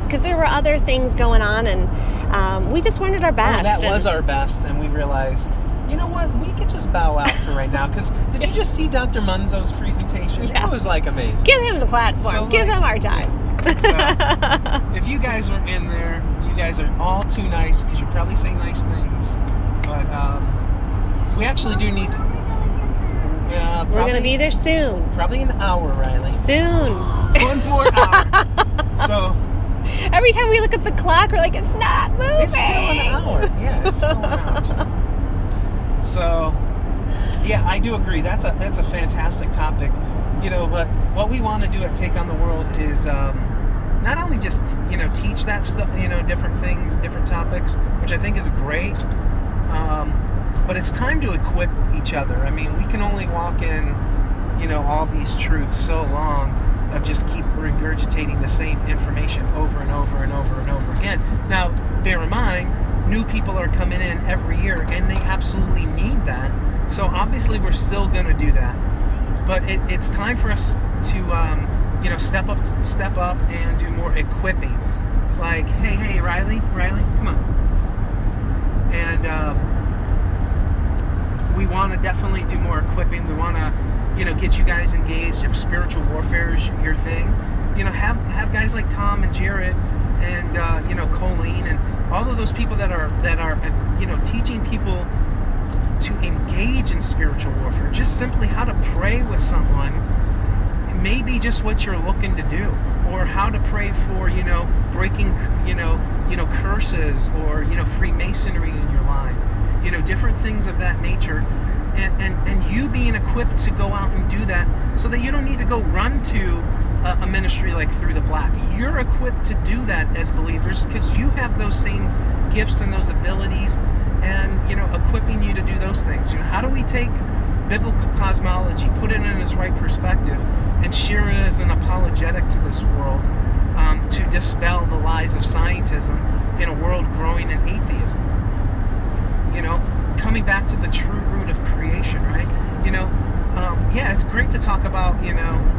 because there were other things going on, and we just weren't at our best. That was our best, and we realized, you know what, we could just bow out for right now. Because did you just see Dr. Munzo's presentation? Yeah. It was like amazing. Give him the platform. Give him our time. So, if you guys were in there, you guys are all too nice because you probably say nice things. But we actually do need. We're going to be there soon. Probably an hour, Riley. Soon. 1 more hour. So. Every time we look at the clock, we're like, it's not moving. It's still an hour. Yeah, it's still an hour. So, yeah, I do agree. That's a fantastic topic. But what we want to do at Take on the World is not only just, teach that stuff, different things, different topics, which I think is great, but it's time to equip each other. I mean, we can only walk in, all these truths so long of just keep regurgitating the same information over and over and over and over again. Now, bear in mind, new people are coming in every year, and they absolutely need that. So obviously, we're still going to do that. But it's time for us to, step up and do more equipping. Like, hey, Riley, come on. And we want to definitely do more equipping. We want to, get you guys engaged. If spiritual warfare is your thing, have guys like Tom and Jared and Colleen and all of those people that are teaching people to engage in spiritual warfare, just simply how to pray with someone, maybe just what you're looking to do, or how to pray for, breaking, curses, or, Freemasonry in your life, different things of that nature, and you being equipped to go out and do that, so that you don't need to go run to a ministry like Through the Black. You're equipped to do that as believers because you have those same gifts and those abilities, and equipping you to do those things. How do we take biblical cosmology, put it in its right perspective, and share it as an apologetic to this world, to dispel the lies of scientism in a world growing in atheism? Coming back to the true root of creation, right? It's great to talk about,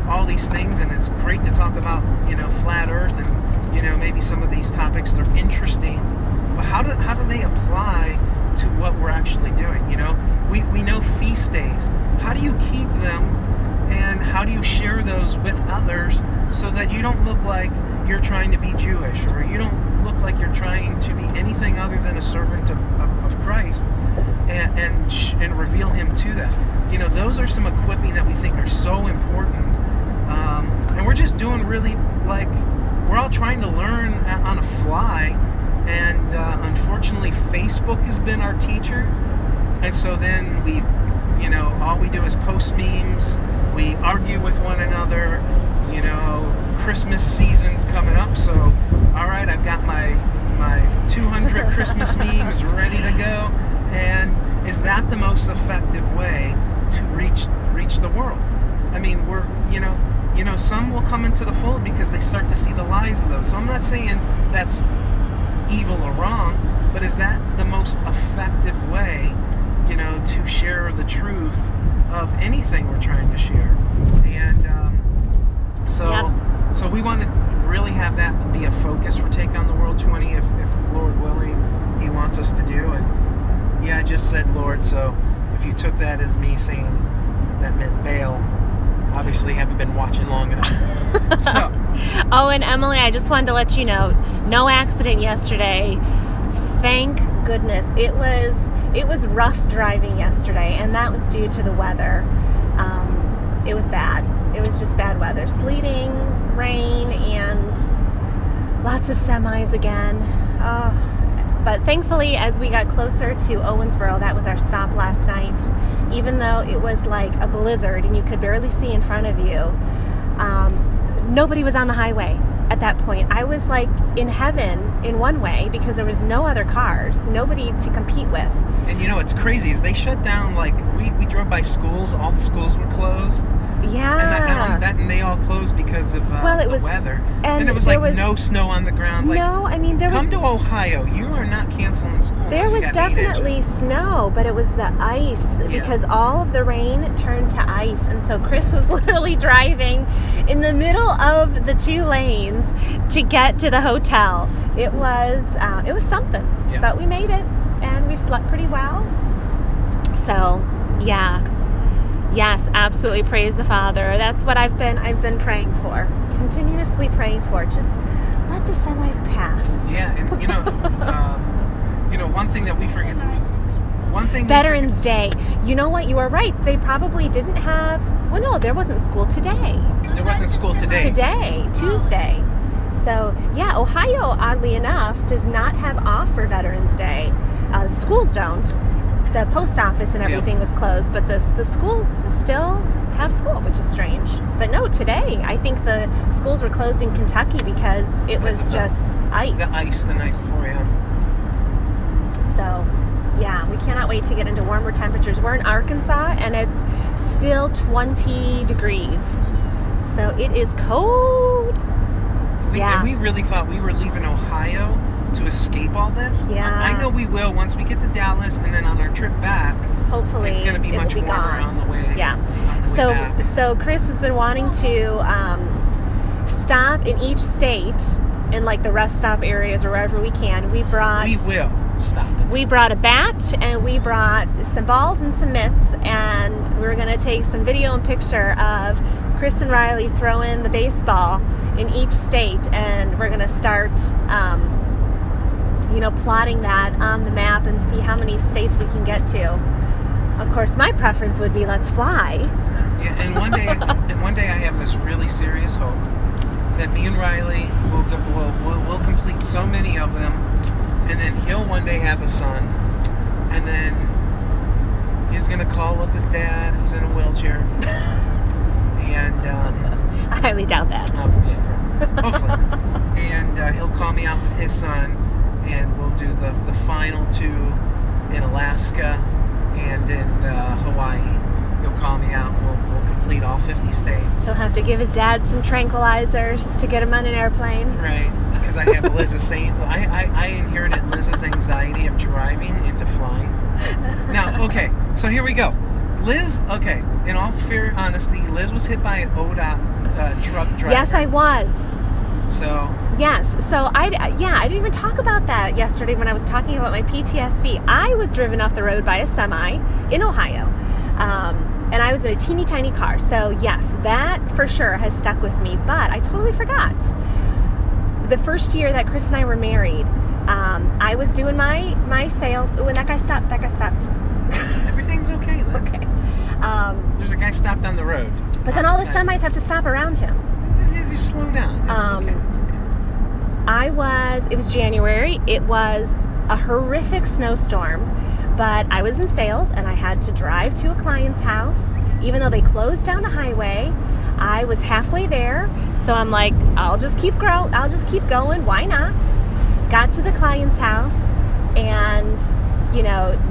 all these things, and it's great to talk about, flat earth and, maybe some of these topics. They're interesting, but how do they apply to what we're actually doing? We know feast days. How do you keep them, and how do you share those with others so that you don't look like you're trying to be Jewish, or you don't look like you're trying to be anything other than a servant of Christ, and reveal him to them? Those are some equipping that we think are so important, and we're just doing really, we're all trying to learn on a fly, and unfortunately Facebook has been our teacher, and so then we, all we do is post memes, we argue with one another. Christmas season's coming up, so all right, I've got my 200 Christmas memes ready to go. And is that the most effective way to reach the world? I mean, we're some will come into the fold because they start to see the lies of those. So I'm not saying that's evil or wrong, but is that the most effective way, to share the truth of anything we're trying to share? And so we want to really have that be a focus for Take on the World 20, if Lord willing, He wants us to do. And yeah, I just said Lord, so if you took that as me saying that meant bail, obviously haven't been watching long enough. So. Oh, and Emily, I just wanted to let you know, no accident yesterday. Thank goodness. It was rough driving yesterday, and that was due to the weather. It was bad. It was just bad weather. Sleeting, rain, and lots of semis again. But thankfully, as we got closer to Owensboro, that was our stop last night, even though it was like a blizzard and you could barely see in front of you. nobody was on the highway at that point. I was like in heaven in one way because there was no other cars, nobody to compete with. And you know what's crazy is they shut down, like, we drove by schools, all the schools were closed. Yeah. And they all closed because of the weather. And it was there like no snow on the ground. Like, no, I mean, there was... Come to Ohio. You are not canceling school. There was definitely snow, but it was the ice because all of the rain turned to ice. And so Chris was literally driving in the middle of the 2 lanes to get to the hotel. It was something, but we made it and we slept pretty well. So, yeah. Yes, absolutely. Praise the Father. That's what I've been praying for. Continuously praying for. Just let the semis pass. Yeah, and one thing that we forget. Veterans Day. You know what? You are right. They probably didn't have. Well, no, there wasn't school today. There wasn't school today. Today, Tuesday. So yeah, Ohio, oddly enough, does not have off for Veterans Day. Schools don't. The post office and everything was closed, but the schools still have school, which is strange. But no, today I think the schools were closed in Kentucky because it was just ice. The ice the night before, So, yeah, we cannot wait to get into warmer temperatures. We're in Arkansas and it's still 20 degrees. So it is cold. And we really thought we were leaving Ohio to escape all this. Yeah. I know we will once we get to Dallas, and then on our trip back, hopefully it's going to be much warmer on the way. Yeah. So Chris has been wanting to stop in each state in like the rest stop areas or wherever we can. We will stop it. We brought a bat and we brought some balls and some mitts, and we were going to take some video and picture of Chris and Riley throwing the baseball in each state, and we're going to start plotting that on the map and see how many states we can get to. Of course, my preference would be let's fly. Yeah, and one day I have this really serious hope that me and Riley will complete so many of them, and then he'll one day have a son, and then he's gonna call up his dad who's in a wheelchair, and I highly doubt that. Hopefully, and he'll call me out with his son. And we'll do the final 2 in Alaska and in Hawaii. He'll call me out. We'll complete all 50 states. He'll have to give his dad some tranquilizers to get him on an airplane. Right, because I have Liz's I inherited Liz's anxiety of driving into flying. Now, okay, so here we go. Liz, okay, in all fair honesty, Liz was hit by an ODOT truck driver. Yes, I was. So yes, so I didn't even talk about that yesterday when I was talking about my PTSD. I was driven off the road by a semi in Ohio, and I was in a teeny tiny car. So yes, that for sure has stuck with me. But I totally forgot. The first year that Chris and I were married, I was doing my sales. Oh, and that guy stopped. Everything's okay, Liz. Okay. There's a guy stopped on the road. But then all the semis have to stop around him. Just slow down. It's okay. It was January. It was a horrific snowstorm, but I was in sales and I had to drive to a client's house. Even though they closed down a highway, I was halfway there. So I'm like, I'll just keep going. Why not? Got to the client's house and,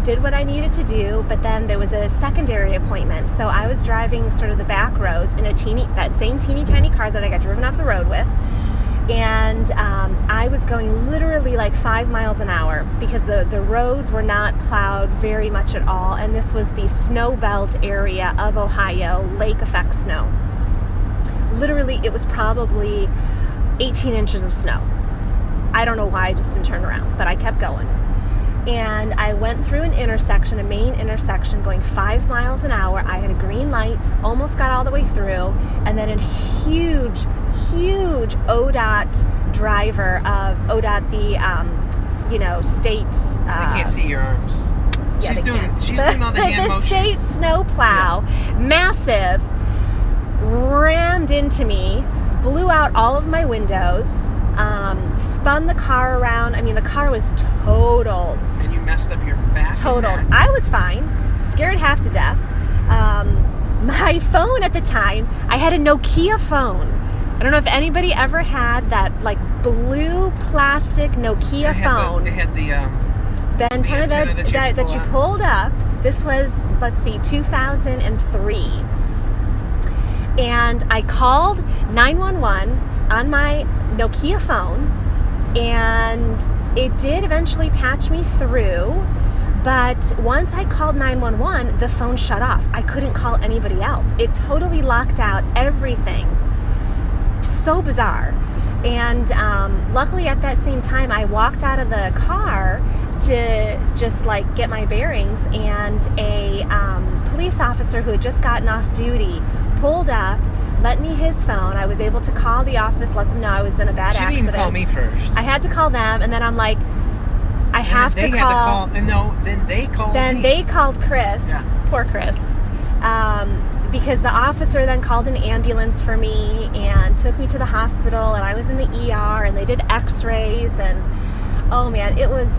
did what I needed to do. But then there was a secondary appointment. So I was driving sort of the back roads in that same teeny tiny car that I got driven off the road with. And I was going literally like 5 miles an hour because the roads were not plowed very much at all. And this was the snow belt area of Ohio, lake effect snow. Literally, it was probably 18 inches of snow. I don't know why I just didn't turn around, but I kept going. And I went through an intersection, a main intersection, going 5 miles an hour. I had a green light, almost got all the way through, and then a huge ODOT driver of ODOT, the state. I can't see your arms. Yeah, she's doing all the hand motions. The state snowplow, massive, rammed into me, blew out all of my windows. Spun the car around. I mean, the car was totaled. And you messed up your back? Totaled. I was fine. Scared half to death. My phone at the time, I had a Nokia phone. I don't know if anybody ever had that like blue plastic Nokia phone. They had the antenna that you pulled up. This was, let's see, 2003. And I called 911 on my Nokia phone, and it did eventually patch me through. But once I called 911, the phone shut off. I couldn't call anybody else. It totally locked out everything. So bizarre. And luckily at that same time, I walked out of the car to just like get my bearings, and a police officer who had just gotten off duty pulled up, lent me his phone. I was able to call the office, let them know I was in a bad accident. She didn't call me first. I had to call them, and then I'm like, I have to call. Then they called me. They called Chris. Yeah. Poor Chris. Because the officer then called an ambulance for me and took me to the hospital, and I was in the ER, and they did x-rays, and oh man, it was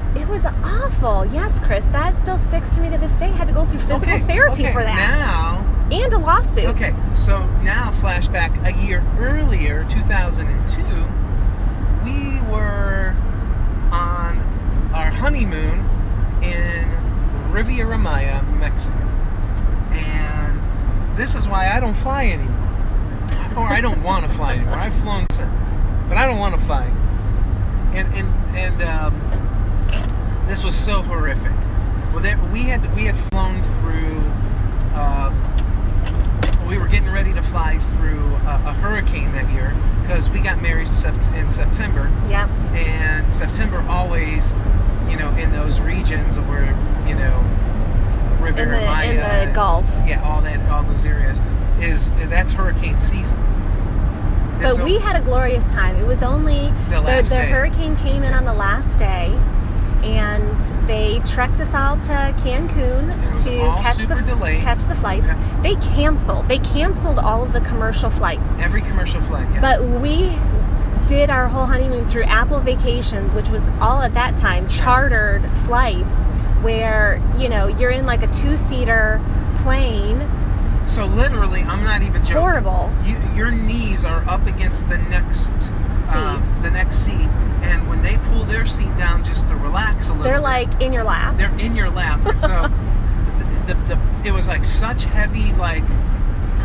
awful. Yes, Chris, that still sticks to me to this day. I had to go through physical therapy for that. Now, and a lawsuit. Okay, so now flashback a year earlier, 2002, we were on our honeymoon in Riviera Maya, Mexico. And this is why I don't fly anymore. Or I don't want to fly anymore. I've flown since, but I don't want to fly. And this was so horrific. Well, we had flown through. We were getting ready to fly through a hurricane that year because we got married in September. Yeah. And September always, in those regions where, Riviera Maya, in the Gulf. Yeah, all those areas that's hurricane season. But so, we had a glorious time. It was only the hurricane came in on the last day, and they trekked us all to Cancun to catch the flights. Yeah. They canceled all of the commercial flights. Every commercial flight. Yeah. But we did our whole honeymoon through Apple Vacations, which was all at that time chartered flights, where you're in like a 2-seater plane. So literally, I'm not even joking. Horrible. Your knees are up against the next seat, and when they pull their seat down just to relax a little, they're like in your lap. They're in your lap. And so it was like such heavy like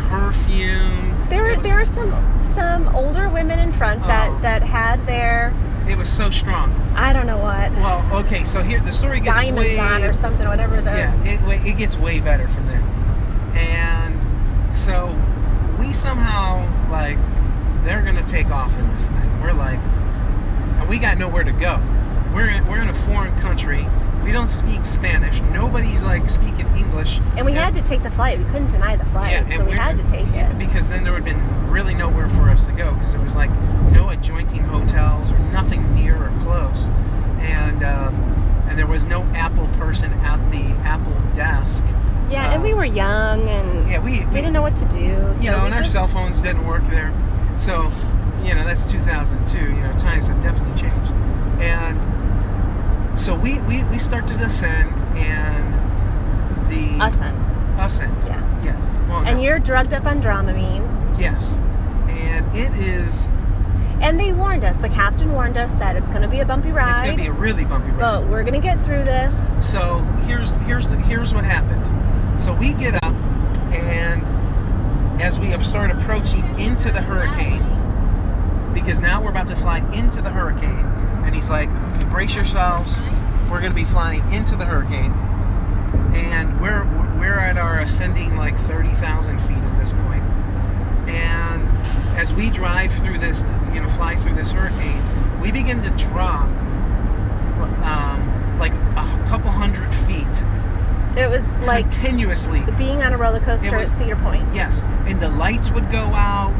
perfume. There were some older women in front that had their. It was so strong. I don't know what. Well, okay, so here the story gets diamonds on or something, whatever. It gets way better from there. And so we somehow, like, they're going to take off in this thing. We're like, and we got nowhere to go. We're in a foreign country. We don't speak Spanish. Nobody's, like, speaking English. And we had to take the flight. We couldn't deny the flight, so we had to take it. Because then there would have been really nowhere for us to go, because there was, like, no adjoining hotels or nothing near or close. And there was no Apple person at the Apple desk. Yeah, and we were young, and we didn't know what to do. So and our cell phones didn't work there. So, that's 2002. Times have definitely changed. And so we start to descend, and the... Ascend. Yeah. Yes. Well, and you're drugged up on Dramamine. Yes. And it is... And they warned us. The captain warned us that it's going to be a bumpy ride. It's going to be a really bumpy ride. But we're going to get through this. So here's what happened. So we get up, and as we start approaching into the hurricane, because now we're about to fly into the hurricane, and he's like, brace yourselves, we're going to be flying into the hurricane. And we're at our ascending like 30,000 feet at this point. And as we drive through this, fly through this hurricane, we begin to drop like a couple hundred feet. It was like continuously being on a roller coaster at Cedar Point. Yes, and the lights would go out.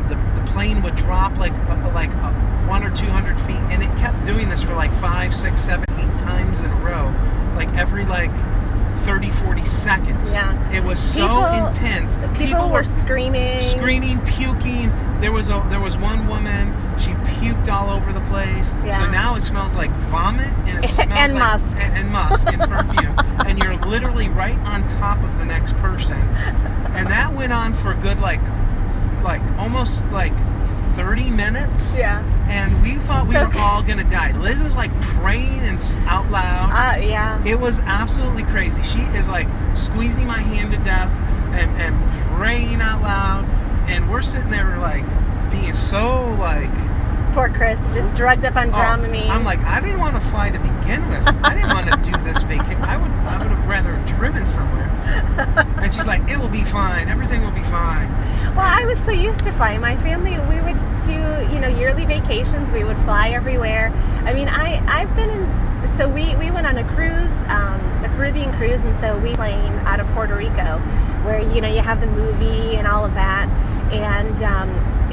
The plane would drop like 100 or 200 feet, and it kept doing this for like 5, 6, 7, 8 times in a row, like every 30, 40 seconds. Yeah. It was so intense. People were screaming, puking. There was one woman, she puked all over the place. Yeah. So now it smells like vomit, and it smells and like musk. And musk and perfume. And you're literally right on top of the next person. And that went on for a good like almost like 30 minutes. Yeah. And we thought we So- were all gonna die. Liz is like praying and out loud. Yeah. It was absolutely crazy. She is like squeezing my hand to death and praying out loud. And we're sitting there like being so like, Poor Chris, just drugged up on Dramamine. I'm like, I didn't want to fly to begin with. I didn't want to do this vacation. I would have rather driven somewhere. And she's like, it will be fine. Everything will be fine. Well, I was so used to flying. My family, we would do, you know, yearly vacations. We would fly everywhere. I mean, I've been in, so we went on a cruise, the Caribbean cruise, and so we plane out of Puerto Rico, where, you know, you have the movie and all of that. And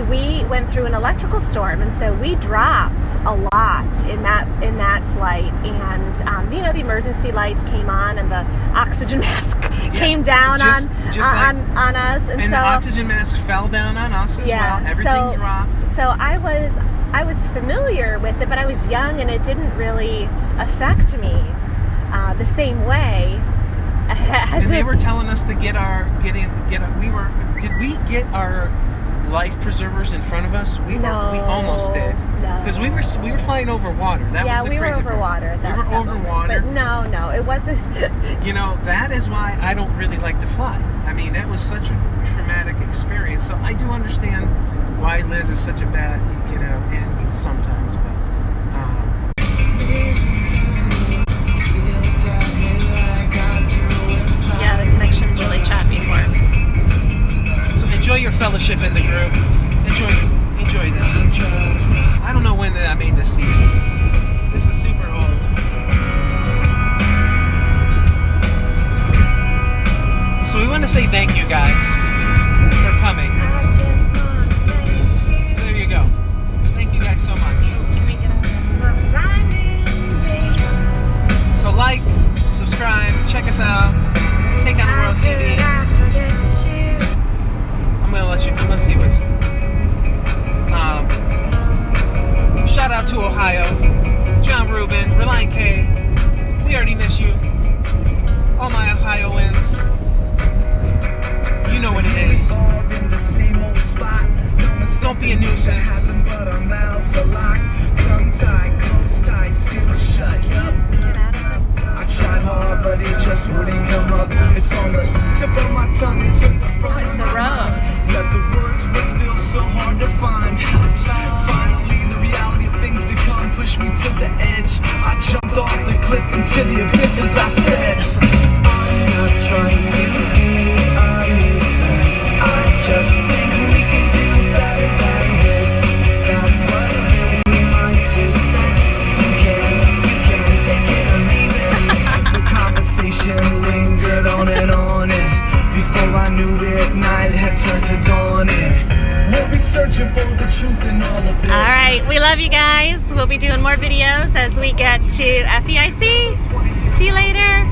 we went through an electrical storm, and so we dropped a lot in that flight. And you know, the emergency lights came on, and the oxygen mask came down on us, and so the oxygen mask fell down on us as well. Everything dropped. So I was familiar with it, but I was young, and it didn't really affect me the same way. And they were telling us to get our. Did we get our life preservers in front of us? We almost did. No. Because we were flying over water. That was the crazy part. We were over water. We were over water. But no, it wasn't. You know, that is why I don't really like to fly. I mean, that was such a traumatic experience. So I do understand why Liz is such a bad, you know, and sometimes, but. Yeah, the connection's really choppy for him. So enjoy your fellowship in the group. Enjoy this. I don't know when I made this season. This is super old. So we want to say thank you guys for coming. So there you go. Thank you guys so much. So like, subscribe, check us out. Take on the World TV. I'm gonna see what's. Shout out to Ohio, John Rubin, Reliant K. We already miss you. All my Ohioans. You know what it is. Don't be a nuisance. I tried hard, but it just wouldn't come up. It's on the tip of my tongue and to the front of my mind. That the words were still so hard to find. Finally, the reality of things to come pushed me to the edge. I jumped off the cliff into the abyss as I said, I'm not trying to be a nuisance. I just think we can do better than this. That was simply my 2 cents. You can take it or leave it. The conversation lingered on and before I knew it, night had turned to dawn. We'll be searching for the truth in all of it. All right, we love you guys. We'll be doing more videos as we get to FEIC. See you later.